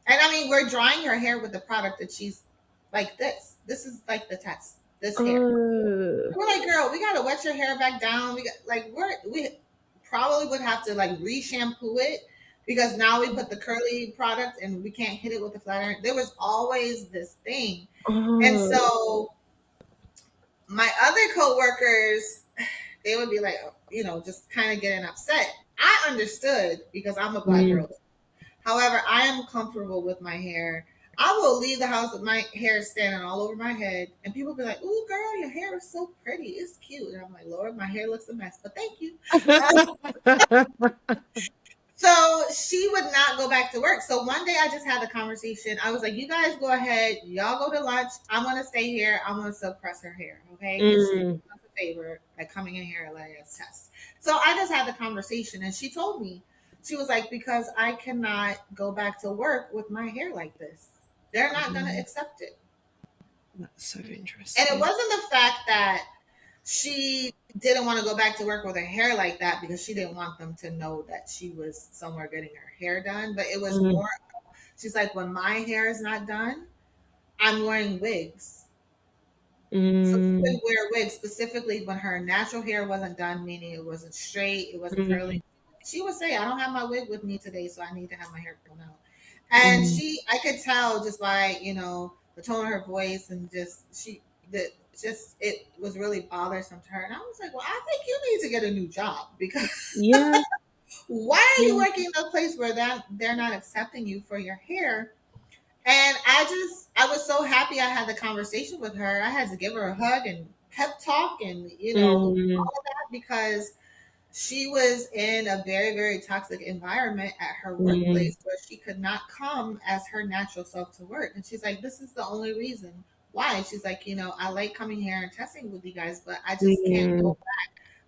[SPEAKER 2] And I mean, we're drying her hair with the product that she's like this. This is like the test. This hair.
[SPEAKER 1] oh,
[SPEAKER 2] We're like, girl, we gotta wet your hair back down. We probably would have to like re-shampoo it because now we put the curly product and we can't hit it with the flat iron. There was always this thing. And
[SPEAKER 1] oh,
[SPEAKER 2] so my other coworkers, they would be like, just kind of getting upset. I understood because I'm a black
[SPEAKER 1] mm.
[SPEAKER 2] girl. However, I am comfortable with my hair. I will leave the house with my hair standing all over my head, and people be like, "Ooh, girl, your hair is so pretty. It's cute." And I'm like, "Lord, my hair looks a mess, but thank you." So she would not go back to work. So one day I just had the conversation. I was like, "You guys go ahead. Y'all go to lunch. I'm gonna stay here. I'm gonna suppress her hair, okay? Because she did
[SPEAKER 1] Mm,
[SPEAKER 2] us a favor by coming in here and letting us test." So I just had the conversation, and she told me, she was like, "Because I cannot go back to work with my hair like this. They're not gonna accept it."
[SPEAKER 1] that's so
[SPEAKER 2] And it
[SPEAKER 1] interesting.
[SPEAKER 2] wasn't the fact that she didn't want to go back to work with her hair like that because she didn't want them to know that she was somewhere getting her hair done. But it was
[SPEAKER 1] Mm,
[SPEAKER 2] more, she's like, when my hair is not done, I'm wearing wigs. So she
[SPEAKER 1] mm,
[SPEAKER 2] would wear wigs specifically when her natural hair wasn't done, meaning it wasn't straight, it wasn't curly.
[SPEAKER 1] mm,
[SPEAKER 2] She would say, I don't have my wig with me today, so I need to have my hair grown out. And
[SPEAKER 1] mm.
[SPEAKER 2] I could tell just by, the tone of her voice and that it was really bothersome to her. And I was like, well, I think you need to get a new job because
[SPEAKER 1] Yeah,
[SPEAKER 2] why are you
[SPEAKER 1] yeah.
[SPEAKER 2] working in a place where they're not accepting you for your hair? And I was so happy I had the conversation with her. I had to give her a hug and pep talk and,
[SPEAKER 1] Mm,
[SPEAKER 2] all of that because she was in a very, very toxic environment at her
[SPEAKER 1] mm,
[SPEAKER 2] workplace where she could not come as her natural self to work. And she's like, this is the only reason why. She's like, I like coming here and testing with you guys, but I just can't
[SPEAKER 1] mm.
[SPEAKER 2] go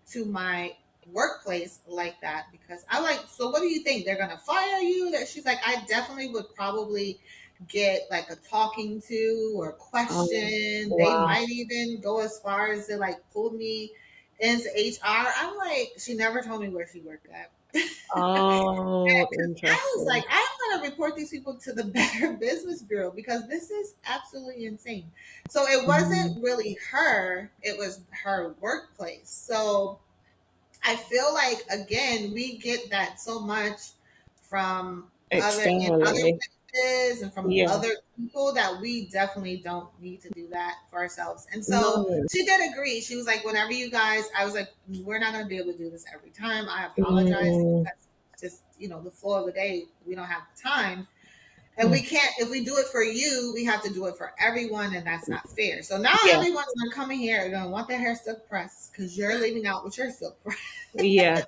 [SPEAKER 2] to my workplace like that because I like, so what do you think? They're gonna fire you? That she's like, I definitely would probably get like a talking to or
[SPEAKER 1] Oh,
[SPEAKER 2] question. They
[SPEAKER 1] wow.
[SPEAKER 2] might even go as far as to like pull me into HR. I'm like, she never told me where she worked at.
[SPEAKER 1] Oh,
[SPEAKER 2] Because I was like,
[SPEAKER 1] interesting.
[SPEAKER 2] I'm going to report these people to the Better Business Bureau because this is absolutely insane. So it
[SPEAKER 1] Mm,
[SPEAKER 2] wasn't really her, it was her workplace. So I feel like, again, we get that so much from other
[SPEAKER 1] externally.
[SPEAKER 2] places and from
[SPEAKER 1] Yeah.
[SPEAKER 2] other people that we definitely don't need to do that for ourselves. And so
[SPEAKER 1] No.
[SPEAKER 2] she did agree. She was like, whenever you guys, I was like, we're not going to be able to do this every time. I apologize
[SPEAKER 1] Mm,
[SPEAKER 2] because just, the flow of the day, we don't have the time. And we
[SPEAKER 1] mm.
[SPEAKER 2] can't, if we do it for you, we have to do it for everyone, and that's not fair. So now
[SPEAKER 1] Yeah.
[SPEAKER 2] everyone's gonna come in here and gonna want their hair silk pressed because you're leaving out with your silk press.
[SPEAKER 1] Yeah.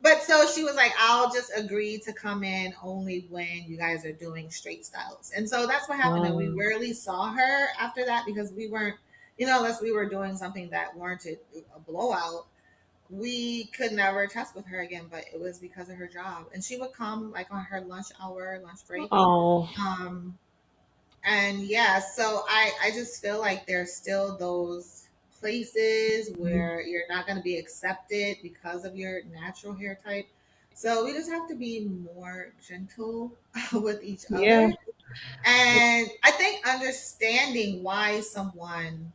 [SPEAKER 2] But so she was like, I'll just agree to come in only when you guys are doing straight styles. And so that's what happened. And we
[SPEAKER 1] Um,
[SPEAKER 2] rarely saw her after that because we weren't, unless we were doing something that warranted a blowout, we could never test with her again. But it was because of her job. And she would come like on her lunch hour, lunch break.
[SPEAKER 1] oh,
[SPEAKER 2] Um, and yeah, so I just feel like there's still those places
[SPEAKER 1] mm,
[SPEAKER 2] where you're not going to be accepted because of your natural hair type. So we just have to be more gentle with each
[SPEAKER 1] yeah.
[SPEAKER 2] other. And I think understanding why someone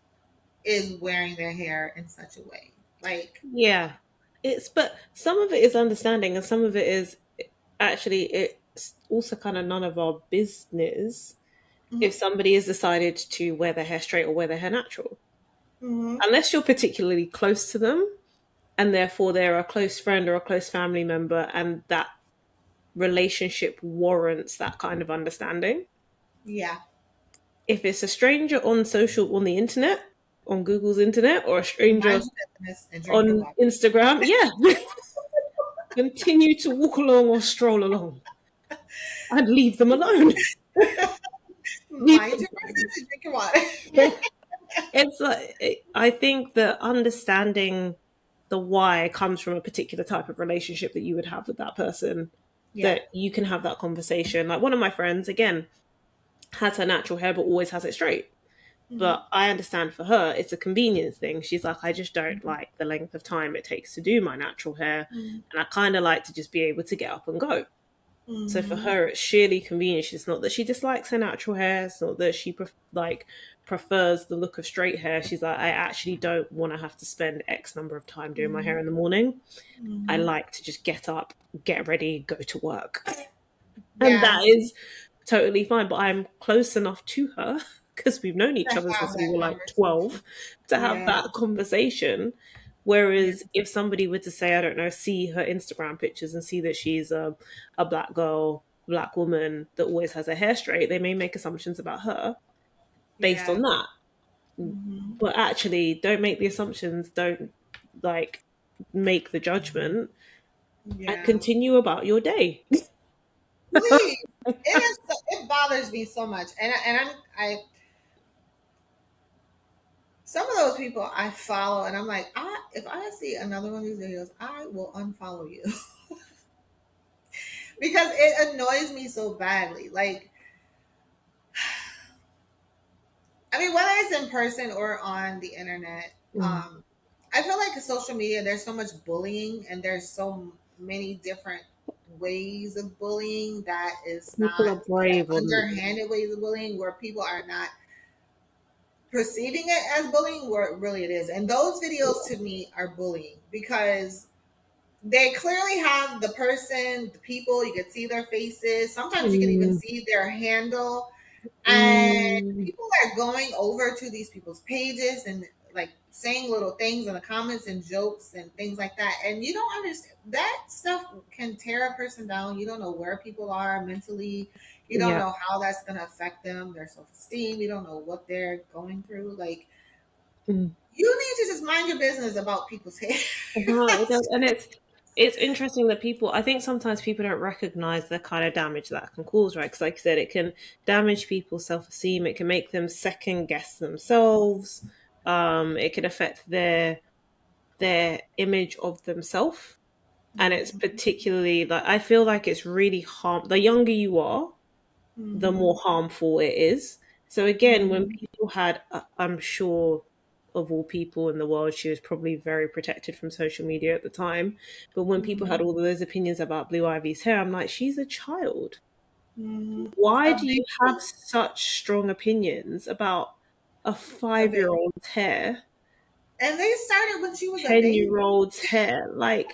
[SPEAKER 2] is wearing their hair in such a way. Like,
[SPEAKER 1] Yeah. But some of it is understanding, and some of it is actually, it's also kind of none of our business if
[SPEAKER 2] mhm,
[SPEAKER 1] somebody has decided to wear their hair straight or wear their hair natural.
[SPEAKER 2] mhm,
[SPEAKER 1] Unless you're particularly close to them, and therefore they're a close friend or a close family member, and that relationship warrants that kind of understanding.
[SPEAKER 2] yeah,
[SPEAKER 1] If it's a stranger on the internet, on Google's internet, or a stranger
[SPEAKER 2] mind your business and drink your
[SPEAKER 1] on
[SPEAKER 2] water.
[SPEAKER 1] Instagram, yeah, continue to walk along or stroll along. I'd leave them alone. Leave
[SPEAKER 2] Mind
[SPEAKER 1] them
[SPEAKER 2] your business and drink your water.
[SPEAKER 1] alone. It's like, I think that understanding the why comes from a particular type of relationship that you would have with that person,
[SPEAKER 2] Yeah.
[SPEAKER 1] that you can have that conversation. Like one of my friends, again, has her natural hair but always has it straight.
[SPEAKER 2] Hmm.
[SPEAKER 1] But I understand for her, it's a convenience thing. She's like, I just don't like the length of time it takes to do my natural hair. And I kind of like to just be able to get up and go. So for
[SPEAKER 2] Hmm.
[SPEAKER 1] her, it's sheerly convenience. It's not that she dislikes her natural hair. It's not that she prefers the look of straight hair. She's like, I actually don't want to have to spend X number of time doing my hair in the morning. I
[SPEAKER 2] Hmm.
[SPEAKER 1] like to just get up, get ready, go to work. And
[SPEAKER 2] Yeah,
[SPEAKER 1] that is totally fine. But I'm close enough to her because we've known
[SPEAKER 2] to
[SPEAKER 1] each other
[SPEAKER 2] have
[SPEAKER 1] since we
[SPEAKER 2] that
[SPEAKER 1] were like
[SPEAKER 2] conversation.
[SPEAKER 1] 12 to have
[SPEAKER 2] Yeah,
[SPEAKER 1] that conversation.
[SPEAKER 2] yeah,
[SPEAKER 1] Whereas if somebody were to say, I don't know, see her Instagram pictures and see that she's a black girl, black woman that always has her hair straight, they may make assumptions about her based
[SPEAKER 2] yeah.
[SPEAKER 1] on that.
[SPEAKER 2] Hmm.
[SPEAKER 1] But actually, don't make the assumptions, don't like make the judgment.
[SPEAKER 2] Yeah.
[SPEAKER 1] continue about your day.
[SPEAKER 2] Please. It bothers me so much. I some of those people I follow and I'm like, if I see another one of these videos, I will unfollow you. Because it annoys me so badly. Like, I mean, whether it's in person or on the internet,
[SPEAKER 1] Mm.
[SPEAKER 2] I feel like social media, there's so much bullying and there's so many different ways of bullying that is
[SPEAKER 1] People
[SPEAKER 2] not
[SPEAKER 1] are brave on.
[SPEAKER 2] underhanded ways of bullying where people are not perceiving it as bullying where really it is. And those videos to me are bullying because they clearly have the person, the people, you can see their faces. Sometimes you can even
[SPEAKER 1] Mm,
[SPEAKER 2] see their handle. And
[SPEAKER 1] mm,
[SPEAKER 2] people are going over to these people's pages and like saying little things in the comments and jokes and things like that. And you don't understand that stuff can tear a person down. You don't know where people are mentally. You don't
[SPEAKER 1] yeah.
[SPEAKER 2] know how that's going to affect them, their self esteem. You don't know what they're going through. Like,
[SPEAKER 1] Mm.
[SPEAKER 2] you need to just mind your business about people's hair.
[SPEAKER 1] No, it does, and it's interesting that people. I think sometimes people don't recognize the kind of damage that can cause, right? Because, like I said, it can damage people's self esteem. It can make them second guess themselves. It can affect their image of themselves, and it's particularly like I feel like it's really harm. The younger you are, the more
[SPEAKER 2] Mm-hmm.
[SPEAKER 1] harmful it is. So again, when
[SPEAKER 2] Mm-hmm.
[SPEAKER 1] people had, I'm sure of all people in the world, she was probably very protected from social media at the time. But when people had
[SPEAKER 2] Mm-hmm.
[SPEAKER 1] all of those opinions about Blue Ivy's hair, I'm like, she's a child.
[SPEAKER 2] Mm-hmm.
[SPEAKER 1] Why
[SPEAKER 2] A
[SPEAKER 1] do you have
[SPEAKER 2] baby.
[SPEAKER 1] such strong opinions about a
[SPEAKER 2] A
[SPEAKER 1] 5 year
[SPEAKER 2] baby.
[SPEAKER 1] old's hair,
[SPEAKER 2] And they started when she was a
[SPEAKER 1] 10 year
[SPEAKER 2] baby.
[SPEAKER 1] old's hair? Like,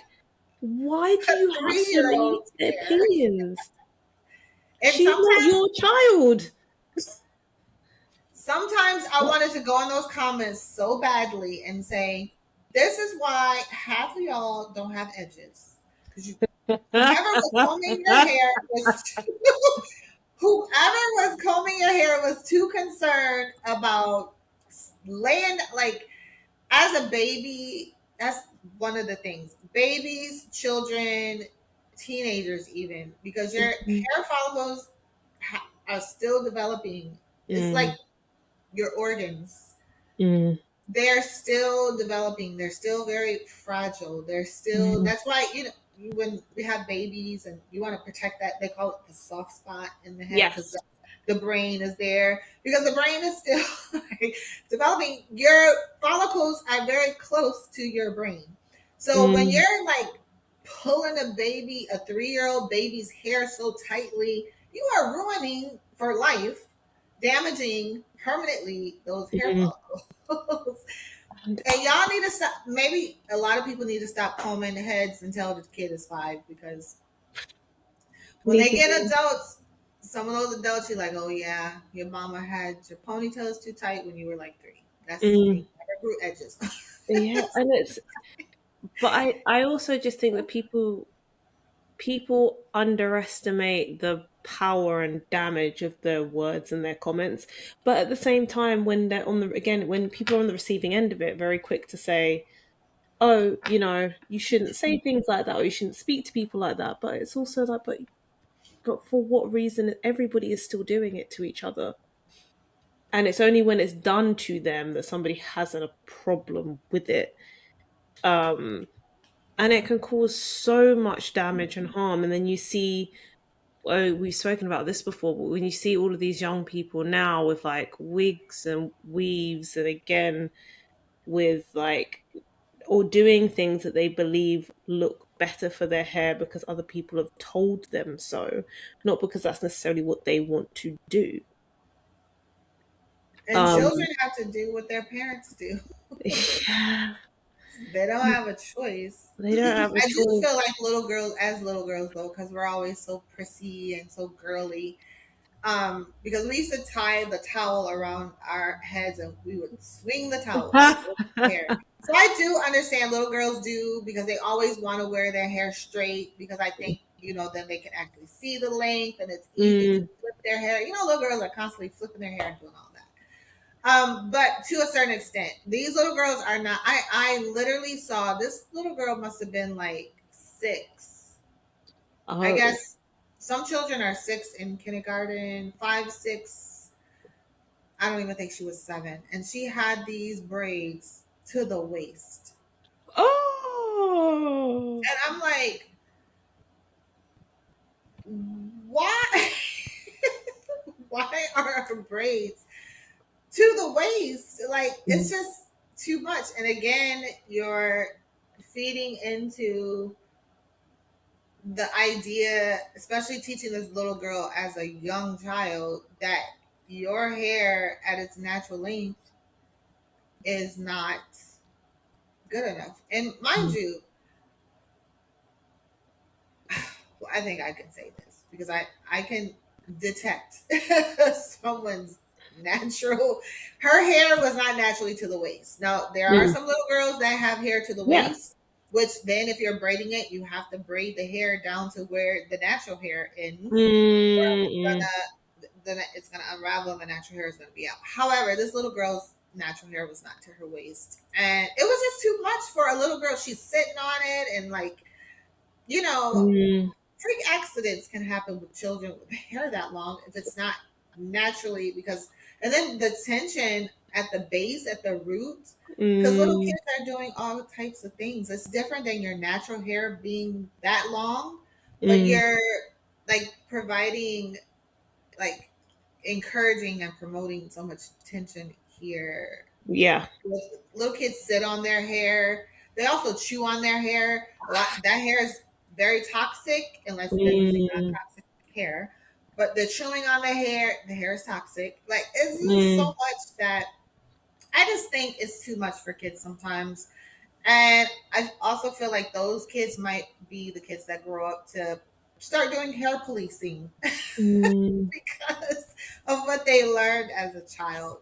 [SPEAKER 1] why do you
[SPEAKER 2] A
[SPEAKER 1] have so
[SPEAKER 2] 3 year
[SPEAKER 1] many
[SPEAKER 2] old's hair.
[SPEAKER 1] opinions?
[SPEAKER 2] And
[SPEAKER 1] She's not
[SPEAKER 2] sometimes
[SPEAKER 1] your child.
[SPEAKER 2] sometimes I wanted to go in those comments so badly and say, this is why half of y'all don't have edges. Because whoever was combing your hair was too, whoever was combing your hair was too concerned about laying like as a baby, that's one of the things. Babies, children, teenagers, even because your hair follicles are still developing. It's like
[SPEAKER 1] Mm,
[SPEAKER 2] your organs.
[SPEAKER 1] mm,
[SPEAKER 2] They're still developing. They're still very fragile. They're still.
[SPEAKER 1] mm.
[SPEAKER 2] That's why when we have babies and you want to protect that, they call it the soft spot in the head because
[SPEAKER 1] Yes.
[SPEAKER 2] the brain is there because the brain is still like, developing. Your follicles are very close to your brain. So when
[SPEAKER 1] Mm,
[SPEAKER 2] you're like pulling a 3 year old baby's hair so tightly, you are ruining for life, damaging permanently those hair
[SPEAKER 1] mm.
[SPEAKER 2] follicles.
[SPEAKER 1] And
[SPEAKER 2] And y'all need to stop. Maybe a lot of people need to stop combing their heads until the kid is 5 because when
[SPEAKER 1] need
[SPEAKER 2] they
[SPEAKER 1] to
[SPEAKER 2] get
[SPEAKER 1] be,
[SPEAKER 2] adults, some of those adults, you're like, oh yeah, your mama had your ponytails too tight when you were like 3. And you
[SPEAKER 1] mm,
[SPEAKER 2] never grew edges.
[SPEAKER 1] yeah, and it's, but I also just think that people underestimate the power and damage of their words and their comments. But at the same time, when they're on the, again, when people are on the receiving end of it, very quick to say, oh, you shouldn't say things like that, or you shouldn't speak to people like that. But it's also like, but for what reason? Everybody is still doing it to each other. And it's only when it's done to them that somebody has a problem with it. Um, and it can cause so much damage and harm. And then you see, oh, we've spoken about this before, but when you see all of these young people now with like wigs and weaves, and again with like, or doing things that they believe look better for their hair because other people have told them so, not because that's necessarily what they want to do.
[SPEAKER 2] And
[SPEAKER 1] Um,
[SPEAKER 2] children have to do what their parents do.
[SPEAKER 1] yeah,
[SPEAKER 2] They don't have a choice.
[SPEAKER 1] they don't have a
[SPEAKER 2] I do
[SPEAKER 1] choice.
[SPEAKER 2] feel like little girls though, because we're always so prissy and so girly. Because we used to tie the towel around our heads and we would swing the towel over the hair. So I do understand little girls do because they always want to wear their hair straight because I think, then they can actually see the length and it's easy to
[SPEAKER 1] Mm,
[SPEAKER 2] flip their hair. Little girls are constantly flipping their hair and doing all that. But to a certain extent, these little girls are not. I literally saw this little girl must have been like 6, I
[SPEAKER 1] Oh,
[SPEAKER 2] guess some children are 6 in kindergarten, 5, 6. I don't even think she was 7. And she had these braids to the waist.
[SPEAKER 1] oh,
[SPEAKER 2] And I'm like, why? Why are her braids to the waist? Like, it's
[SPEAKER 1] mm,
[SPEAKER 2] just too much. And again, you're feeding into the idea, especially teaching this little girl as a young child, that your hair at its natural length is not good enough. And mind
[SPEAKER 1] mm,
[SPEAKER 2] you, well, I think I can say this because I can detect someone's natural. Her hair was not naturally to the waist. Now there are
[SPEAKER 1] mm.
[SPEAKER 2] some little girls that have hair to the
[SPEAKER 1] Yeah.
[SPEAKER 2] waist, which then if you're braiding it, you have to braid the hair down to where the natural hair ends. Or
[SPEAKER 1] Mm,
[SPEAKER 2] it's
[SPEAKER 1] mm,
[SPEAKER 2] gonna then it's gonna unravel and the natural hair is gonna be out. However, this little girl's natural hair was not to her waist, and it was just too much for a little girl. She's sitting on it, and like, you know,
[SPEAKER 1] mm,
[SPEAKER 2] freak accidents can happen with children with hair that long if it's not naturally, because and then the tension at the base, at the roots, because little
[SPEAKER 1] mm,
[SPEAKER 2] kids are doing all types of things. It's different than your natural hair being that long, but
[SPEAKER 1] mm.
[SPEAKER 2] you're like providing, like, encouraging and promoting so much tension here.
[SPEAKER 1] Yeah.
[SPEAKER 2] Little kids sit on their hair. They also chew on their hair. A lot that hair is very toxic unless they're using
[SPEAKER 1] Mm,
[SPEAKER 2] non-toxic hair. But the chewing on the hair is toxic. Like, it's just so
[SPEAKER 1] mm.
[SPEAKER 2] much that I just think it's too much for kids sometimes. And I also feel like those kids might be the kids that grow up to start doing hair policing
[SPEAKER 1] Mm,
[SPEAKER 2] because of what they learned as a child.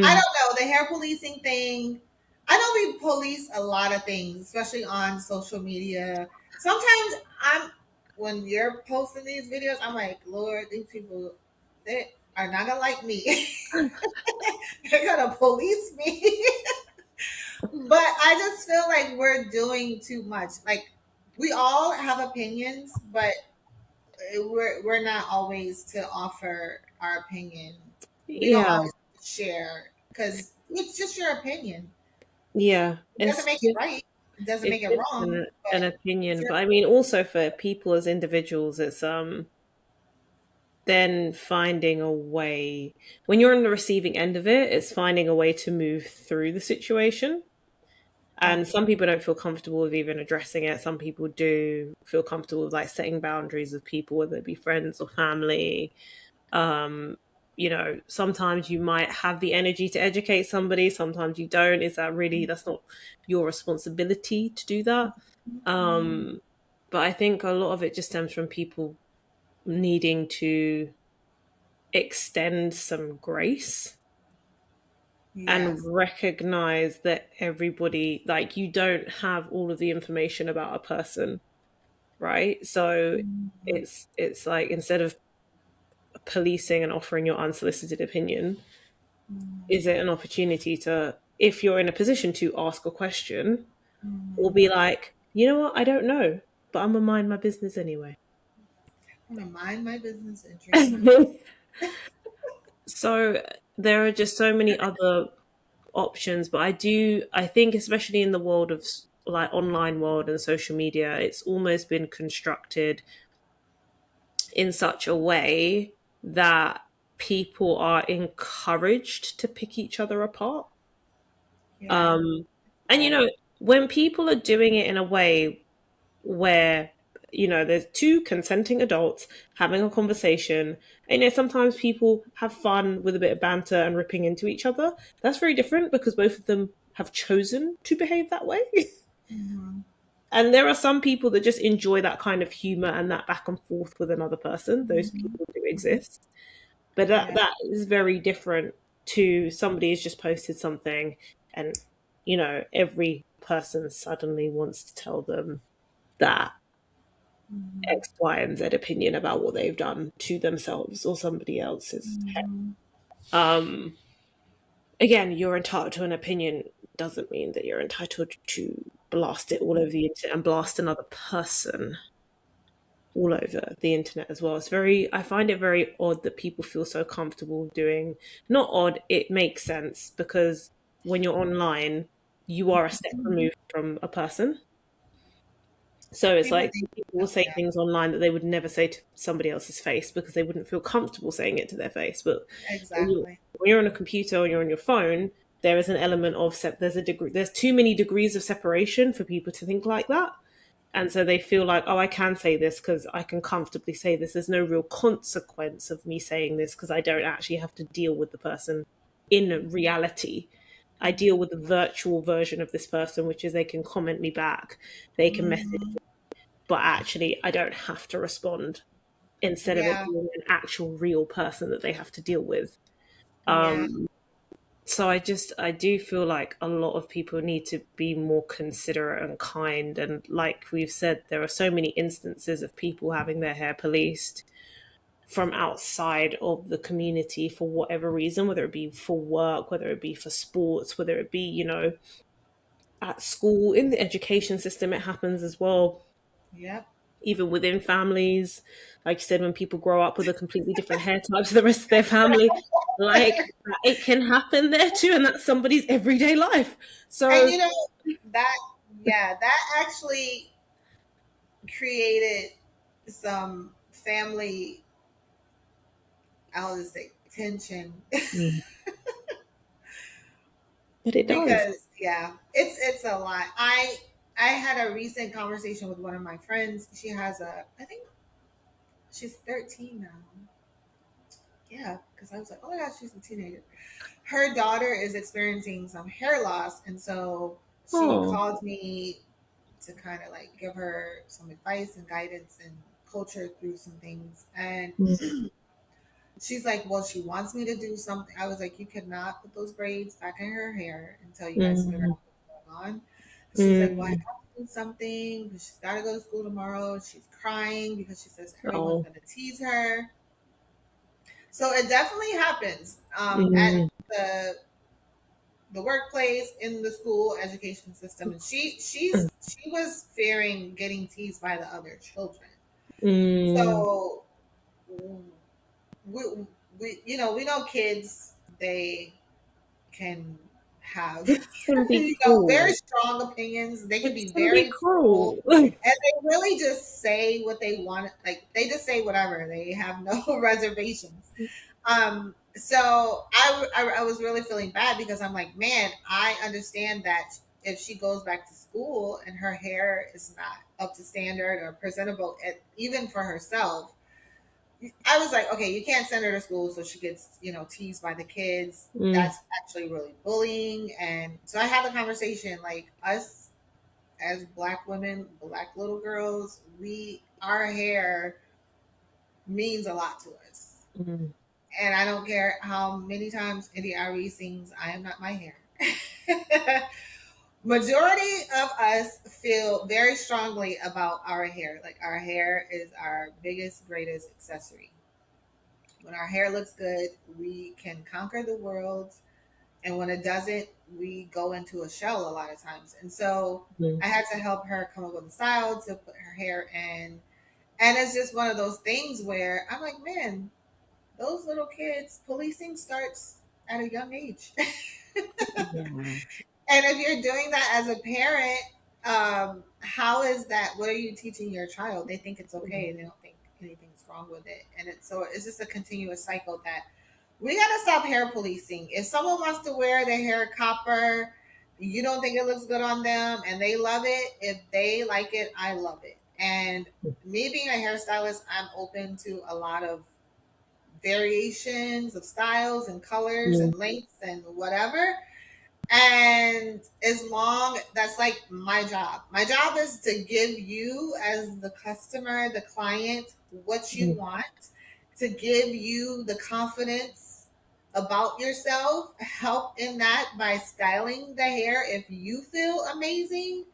[SPEAKER 2] I don't
[SPEAKER 1] mm,
[SPEAKER 2] know, the hair policing thing. I know we police a lot of things, especially on social media. Sometimes I'm when you're posting these videos, I'm like, Lord, these people, they are not gonna like me. They're gonna police me. But I just feel like we're doing too much. Like, we all have opinions, but we're not always to offer our opinion. We don't
[SPEAKER 1] yeah.
[SPEAKER 2] always share because it's just your opinion.
[SPEAKER 1] Yeah.
[SPEAKER 2] It doesn't make it right. It doesn't
[SPEAKER 1] It's
[SPEAKER 2] make it
[SPEAKER 1] just
[SPEAKER 2] wrong, but
[SPEAKER 1] an
[SPEAKER 2] it's
[SPEAKER 1] opinion.
[SPEAKER 2] your
[SPEAKER 1] But I mean also for people as individuals, it's then finding a way when you're on the receiving end of it, it's finding a way to move through the situation. And
[SPEAKER 2] okay.
[SPEAKER 1] some people don't feel comfortable with even addressing it. Some people do feel comfortable with like setting boundaries with people, whether it be friends or family. Um, sometimes you might have the energy to educate somebody, sometimes you don't. Is that really, that's not your responsibility to do that?
[SPEAKER 2] Mhm.
[SPEAKER 1] Um, but I think a lot of it just stems from people needing to extend some grace and
[SPEAKER 2] Yes.
[SPEAKER 1] recognize that everybody, like, you don't have all of the information about a person, right? So
[SPEAKER 2] Mhm.
[SPEAKER 1] it's like, instead of policing and offering your unsolicited opinion, is it an opportunity to, if you're in a position to ask a question, or
[SPEAKER 2] Mhm.
[SPEAKER 1] be like, you know what, I don't know, but I'm gonna mind my business anyway.
[SPEAKER 2] I'm gonna mind my business and drink my
[SPEAKER 1] So there are just so many other options, but I think especially in the world of like online world and social media, it's almost been constructed in such a way that people are encouraged to pick each other apart.
[SPEAKER 2] yeah.
[SPEAKER 1] um and
[SPEAKER 2] Right.
[SPEAKER 1] when people are doing it in a way where there's two consenting adults having a conversation, and sometimes people have fun with a bit of banter and ripping into each other. That's very different because both of them have chosen to behave that way.
[SPEAKER 2] Mhm.
[SPEAKER 1] And there are some people that just enjoy that kind of humor and that back and forth with another person. Those
[SPEAKER 2] Mhm.
[SPEAKER 1] people do exist, but that
[SPEAKER 2] Yeah.
[SPEAKER 1] that is very different to somebody who's just posted something, and every person suddenly wants to tell them that
[SPEAKER 2] Mhm.
[SPEAKER 1] X, Y, and Z opinion about what they've done to themselves or somebody else's.
[SPEAKER 2] Mhm.
[SPEAKER 1] Um, Again, you're entitled to an opinion doesn't mean that you're entitled to blast it all over the internet and blast another person. all over the internet as well. I find it very odd that people feel so comfortable doing, not odd, it makes sense because when you're online, you are a step removed from a person. So it's
[SPEAKER 2] People
[SPEAKER 1] like
[SPEAKER 2] think,
[SPEAKER 1] people will say
[SPEAKER 2] yeah,
[SPEAKER 1] things online that they would never say to somebody else's face because they wouldn't feel comfortable saying it to their face. But
[SPEAKER 2] exactly.
[SPEAKER 1] when you're on a computer or you're on your phone, there is an element of there's a degree, there's too many degrees of separation for people to think like that. And so they feel like, oh, I can say this because I can comfortably say this. There's no real consequence of me saying this because I don't actually have to deal with the person in reality. I deal with the virtual version of this person, which is they can comment me back, they can message,
[SPEAKER 2] Hmm.
[SPEAKER 1] but actually I don't have to respond instead of it
[SPEAKER 2] Yeah,
[SPEAKER 1] being an actual real person that they have to deal with.
[SPEAKER 2] yeah,
[SPEAKER 1] Um, so I do feel like a lot of people need to be more considerate and kind. And like we've said, there are so many instances of people having their hair policed from outside of the community for whatever reason, whether it be for work, whether it be for sports, whether it be, at school, in the education system, it happens as well,
[SPEAKER 2] yep.
[SPEAKER 1] even within families. Like you said, when people grow up with a completely different hair type to the rest of their family, like it can happen there too, and that's somebody's everyday life.
[SPEAKER 2] And
[SPEAKER 1] So,
[SPEAKER 2] that, yeah, that actually created some family, I'll just say, tension.
[SPEAKER 1] mm, but it does.
[SPEAKER 2] Because yeah, it's a lot. I had a recent conversation with one of my friends. She has I think she's 13 now. Yeah, because I was like, oh my gosh, she's a teenager. Her daughter is experiencing some hair loss, and so she
[SPEAKER 1] Oh,
[SPEAKER 2] called me to kind of like give her some advice and guidance and coach her through some things. And
[SPEAKER 1] mm,
[SPEAKER 2] she's like, well, she wants me to do something. I was like, you cannot put those braids back in her hair until you guys figure
[SPEAKER 1] mm,
[SPEAKER 2] out what's going on. She's like, well, I have
[SPEAKER 1] mm,
[SPEAKER 2] to do something because she's got to go to school tomorrow. She's crying because she says everyone's
[SPEAKER 1] oh,
[SPEAKER 2] going to tease her. So it definitely happens at
[SPEAKER 1] mm,
[SPEAKER 2] the the workplace, in the school education system, and she was fearing getting teased by the other children.
[SPEAKER 1] mm.
[SPEAKER 2] So we, we know kids, they can have
[SPEAKER 1] Can be cruel.
[SPEAKER 2] very strong opinions. They can
[SPEAKER 1] It
[SPEAKER 2] be
[SPEAKER 1] can be
[SPEAKER 2] very cruel,
[SPEAKER 1] cruel.
[SPEAKER 2] and they really just say what they want. Like they just say whatever. They have no reservations. So I was really feeling bad because I'm like, man, I understand that if she goes back to school and her hair is not up to standard or presentable, even for herself, I was like, okay, you can't send her to school so she gets, teased by the kids.
[SPEAKER 1] Mm,
[SPEAKER 2] That's actually really bullying. And so I had the conversation, like, us as black women, black little girls, our hair means a lot to us.
[SPEAKER 1] mm,
[SPEAKER 2] And I don't care how many times Indy Ari sings, I am not my hair. Majority of us feel very strongly about our hair. Like our hair is our biggest, greatest accessory. When our hair looks good, we can conquer the world. And when it doesn't, we go into a shell a lot of times. And so
[SPEAKER 1] mm,
[SPEAKER 2] I had to help her come up with a style to put her hair in. And it's just one of those things where I'm like, man, those little kids, policing starts at a young age.
[SPEAKER 1] yeah.
[SPEAKER 2] And if you're doing that as a parent, how is that? What are you teaching your child? They think it's okay and they don't think anything's wrong with it. And it's just a continuous cycle that we got to stop hair policing. If someone wants to wear their hair copper, you don't think it looks good on them and they love it. If they like it, I love it. And me being a hairstylist, I'm open to a lot of variations of styles and colors
[SPEAKER 1] Mm,
[SPEAKER 2] and lengths and whatever. And as long, that's like my job. My job is to give you, as the customer, the client, what you
[SPEAKER 1] mm,
[SPEAKER 2] want, to give you the confidence about yourself, help in that by styling the hair. If you feel amazing,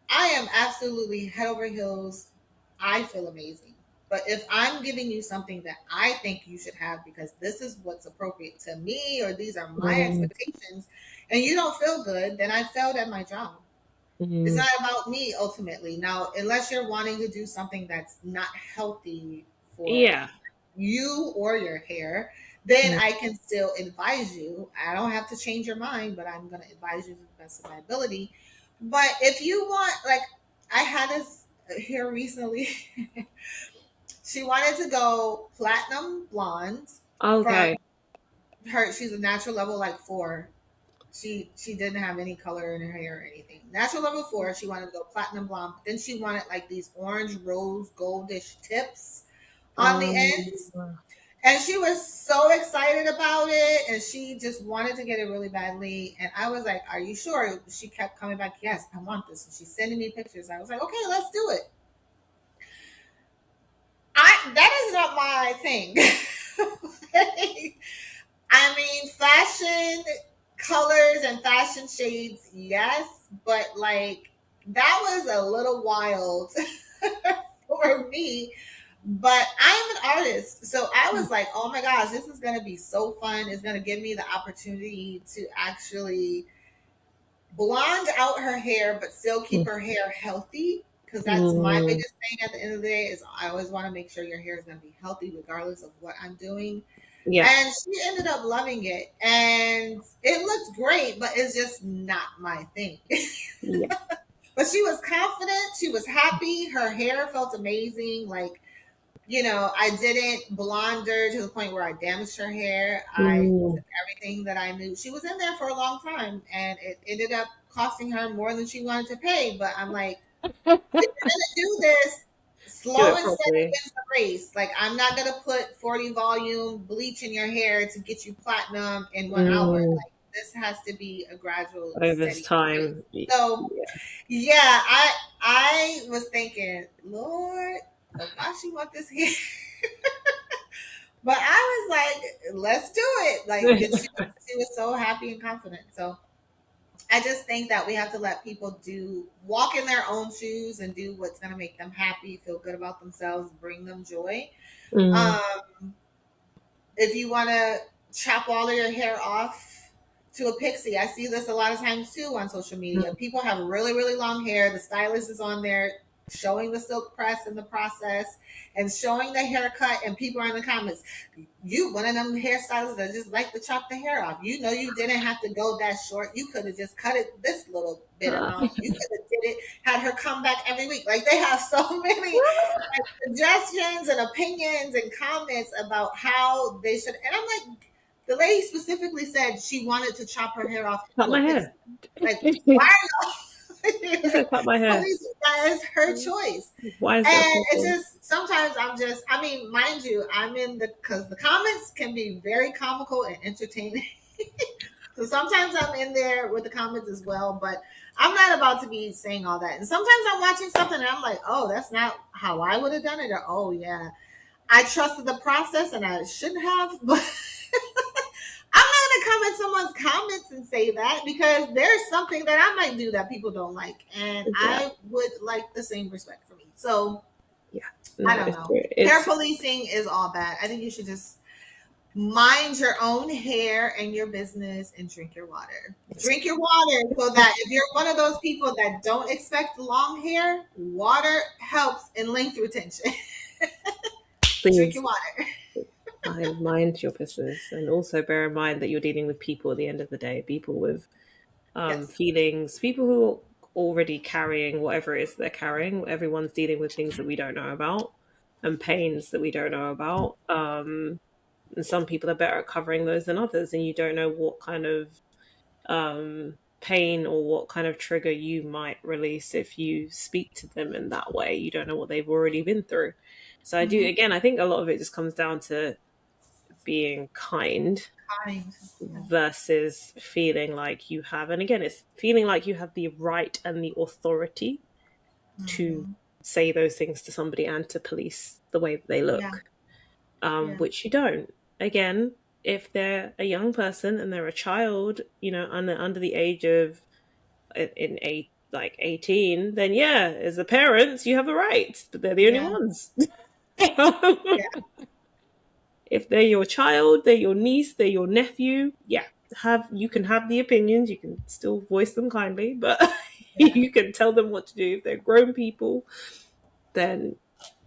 [SPEAKER 2] I am absolutely head over heels. I feel amazing. But if I'm giving you something that I think you should have because this is what's appropriate to me or these are my
[SPEAKER 1] mm,
[SPEAKER 2] expectations and you don't feel good, then I failed at my job. It's
[SPEAKER 1] Mm.
[SPEAKER 2] not about me ultimately. Now, unless you're wanting to do something that's not healthy for
[SPEAKER 1] Yeah.
[SPEAKER 2] you or your hair, then
[SPEAKER 1] Mm.
[SPEAKER 2] I can still advise you. I don't have to change your mind, but I'm going to advise you to the best of my ability. But if you want, like, I had this here recently. She wanted to go platinum blonde from
[SPEAKER 1] Okay.
[SPEAKER 2] her. She's a natural level like 4. She didn't have any color in her hair or anything. Natural level 4. She wanted to go platinum blonde. But then she wanted like these orange rose goldish tips on the
[SPEAKER 1] Um,
[SPEAKER 2] ends. And she was so excited about it, and she just wanted to get it really badly. And I was like, "Are you sure?" She kept coming back, "Yes, I want this." And she's sending me pictures. I was like, "Okay, let's do it." I That is not my thing. I mean, fashion colors and fashion shades, yes, but like that was a little wild for me. But I'm an artist, so I was like, "Oh my gosh, this is gonna be so fun! It's gonna give me the opportunity to actually blonde out her hair, but still keep her hair healthy." Because that's my
[SPEAKER 1] mm,
[SPEAKER 2] biggest thing at the end of the day is I always want to make sure your hair is going to be healthy regardless of what I'm doing.
[SPEAKER 1] yeah.
[SPEAKER 2] And she ended up loving it, and it looked great, but it's just not my thing.
[SPEAKER 1] Yeah.
[SPEAKER 2] But she was confident, she was happy, her hair felt amazing. Like, I didn't blonde her to the point where I damaged her hair. I
[SPEAKER 1] Mm.
[SPEAKER 2] took everything that I knew. She was in there for a long time, and it ended up costing her more than she wanted to pay. But I'm like, if you're gonna do this,
[SPEAKER 1] Do
[SPEAKER 2] slow
[SPEAKER 1] it
[SPEAKER 2] and steady
[SPEAKER 1] properly.
[SPEAKER 2] wins the race. Like, I'm not gonna put 40 volume bleach in your hair to get you platinum in 1 hour.
[SPEAKER 1] Mm.
[SPEAKER 2] Like, this has to be a gradual,
[SPEAKER 1] Over
[SPEAKER 2] steady race.
[SPEAKER 1] time.
[SPEAKER 2] So yeah, I was thinking, Lord, why she want this hair? But I was like, let's do it. Like,
[SPEAKER 1] Yeah.
[SPEAKER 2] and she was so happy and confident. So I just think that we have to let people walk in their own shoes and do what's going to make them happy, feel good about themselves, bring them joy.
[SPEAKER 1] Mm.
[SPEAKER 2] Um, if you want to chop all of your hair off to a pixie, I see this a lot of times too on social media. People have really, really long hair. The stylist is on there showing the silk press in the process and showing the haircut, and people are in the comments, "You one of them hairstylists that just like to chop the hair off. You know you didn't have to go that short. You could have just cut it this little bit amount. You could have did it, had her come back every week." Like, they have so many suggestions and opinions and comments about how they should. And I'm like, the lady specifically said she wanted to chop her hair off
[SPEAKER 1] Cut
[SPEAKER 2] to a
[SPEAKER 1] my
[SPEAKER 2] pixie.
[SPEAKER 1] hair.
[SPEAKER 2] Like, why are you
[SPEAKER 1] I said cut my hair.
[SPEAKER 2] please, that is her choice.
[SPEAKER 1] Why is that a
[SPEAKER 2] And it
[SPEAKER 1] problem?
[SPEAKER 2] just sometimes I mean, mind you, I'm in because the comments can be very comical and entertaining. So sometimes I'm in there with the comments as well, but I'm not about to be saying all that. And sometimes I'm watching something and I'm like, "Oh, that's not how I would have done it," or, "Oh yeah, I trusted the process and I shouldn't have." But I'm not going to come in someone's comments and say that, because there's something that I might do that people don't like, and
[SPEAKER 1] Yeah.
[SPEAKER 2] I would like the same respect for me. So
[SPEAKER 1] Yeah.
[SPEAKER 2] I
[SPEAKER 1] No,
[SPEAKER 2] don't
[SPEAKER 1] it's
[SPEAKER 2] know. Hair
[SPEAKER 1] it's
[SPEAKER 2] policing is all bad. I think you should just mind your own hair and your business and drink your water. Drink your water, so that if you're one of those people that don't expect long hair, water helps in length retention. Drink
[SPEAKER 1] please
[SPEAKER 2] your water.
[SPEAKER 1] mind your business, and also bear in mind that you're dealing with people at the end of the day, people with
[SPEAKER 2] Yes.
[SPEAKER 1] feelings, people who are already carrying whatever it is they're carrying. Everyone's dealing with things that we don't know about and pains that we don't know about. And some people are better at covering those than others, and you don't know what kind of pain or what kind of trigger you might release if you speak to them in that way. You don't know what they've already been through. So I do,
[SPEAKER 2] Mm-hmm.
[SPEAKER 1] again, I think a lot of it just comes down to being kind
[SPEAKER 2] Kind. Yeah.
[SPEAKER 1] versus feeling like you have, and again, it's feeling like you have the right and the authority to
[SPEAKER 2] Mm-hmm.
[SPEAKER 1] say those things to somebody and to police the way that they
[SPEAKER 2] Yeah.
[SPEAKER 1] look,
[SPEAKER 2] Yeah.
[SPEAKER 1] which you don't. Again, if they're a young person and they're a child, under the age of in eight like 18, then yeah, as the parents, you have the rights, but they're the only
[SPEAKER 2] Yeah.
[SPEAKER 1] ones.
[SPEAKER 2] Yeah.
[SPEAKER 1] If they're your child, they're your niece, they're your nephew, yeah, have you can have the opinions, you can still voice them kindly, but
[SPEAKER 2] Yeah.
[SPEAKER 1] You can tell them what to do. If they're grown people, then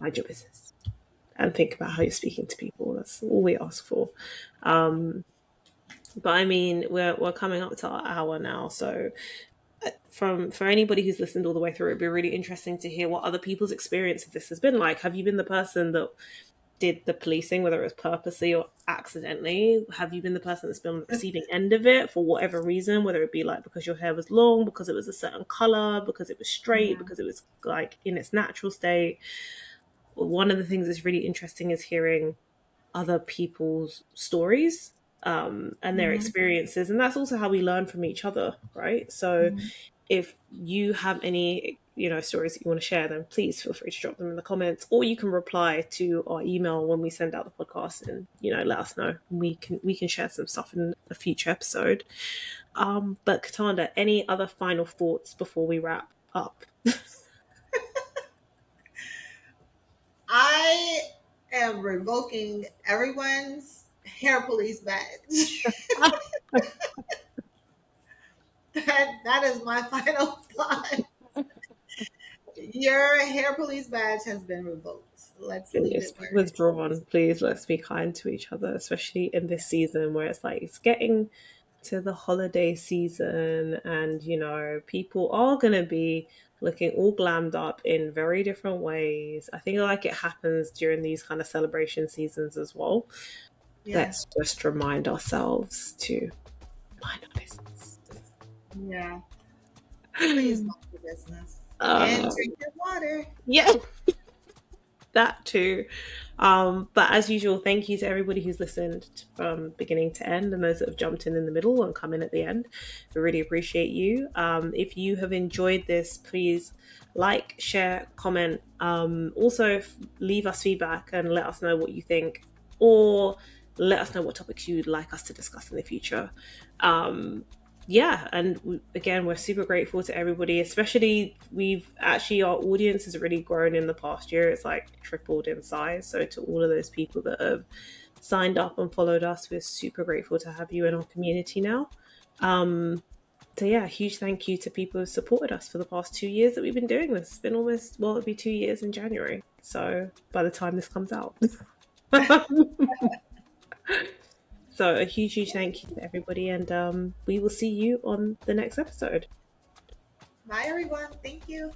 [SPEAKER 1] mind your business and think about how you're speaking to people. That's all we ask for. But I mean, we're coming up to our hour now, so for anybody who's listened all the way through, it'd be really interesting to hear what other people's experience of this has been like. Have you been the person that did the policing, whether it was purposely or accidentally? Have you been the person that's been on the receiving end of it for whatever reason, whether it be like because your hair was long, because it was a certain color, because it was straight,
[SPEAKER 2] Yeah.
[SPEAKER 1] because it was like in its natural state? One of the things that's really interesting is hearing other people's stories, and their
[SPEAKER 2] Mhm.
[SPEAKER 1] experiences, and that's also how we learn from each other, right? So
[SPEAKER 2] Mhm.
[SPEAKER 1] if you have any stories that you want to share, then please feel free to drop them in the comments, or you can reply to our email when we send out the podcast and let us know. We can share some stuff in a future episode. But Katanda, any other final thoughts before we wrap up?
[SPEAKER 2] I am revoking everyone's hair police badge. That is my final thought. Your hair police badge has been revoked. Let's leave
[SPEAKER 1] It's
[SPEAKER 2] it where it is.
[SPEAKER 1] withdrawn. Please, let's be kind to each other, especially in this season where it's like it's getting to the holiday season, and people are going to be looking all glammed up in very different ways. I think like it happens during these kind of celebration seasons as well.
[SPEAKER 2] Yeah.
[SPEAKER 1] Let's just remind ourselves to mind our business.
[SPEAKER 2] Yeah. Please mind your business and
[SPEAKER 1] uh,
[SPEAKER 2] drink your water.
[SPEAKER 1] yeah, that too. But as usual, thank you to everybody who's listened from beginning to end, and those that have jumped in the middle and come in at the end. We really appreciate you. If you have enjoyed this, please like, share, comment. Also, leave us feedback and let us know what you think, or let us know what topics you'd like us to discuss in the future. Yeah, and again, we're super grateful to everybody, especially our audience has really grown in the past year. It's like tripled in size. So to all of those people that have signed up and followed us, we're super grateful to have you in our community now. So yeah, huge thank you to people who've supported us for the past 2 years that we've been doing this. It's been it'll be 2 years in January, so by the time this comes out. So a huge thank you to everybody, and we will see you on the next episode.
[SPEAKER 2] Bye, everyone. Thank you.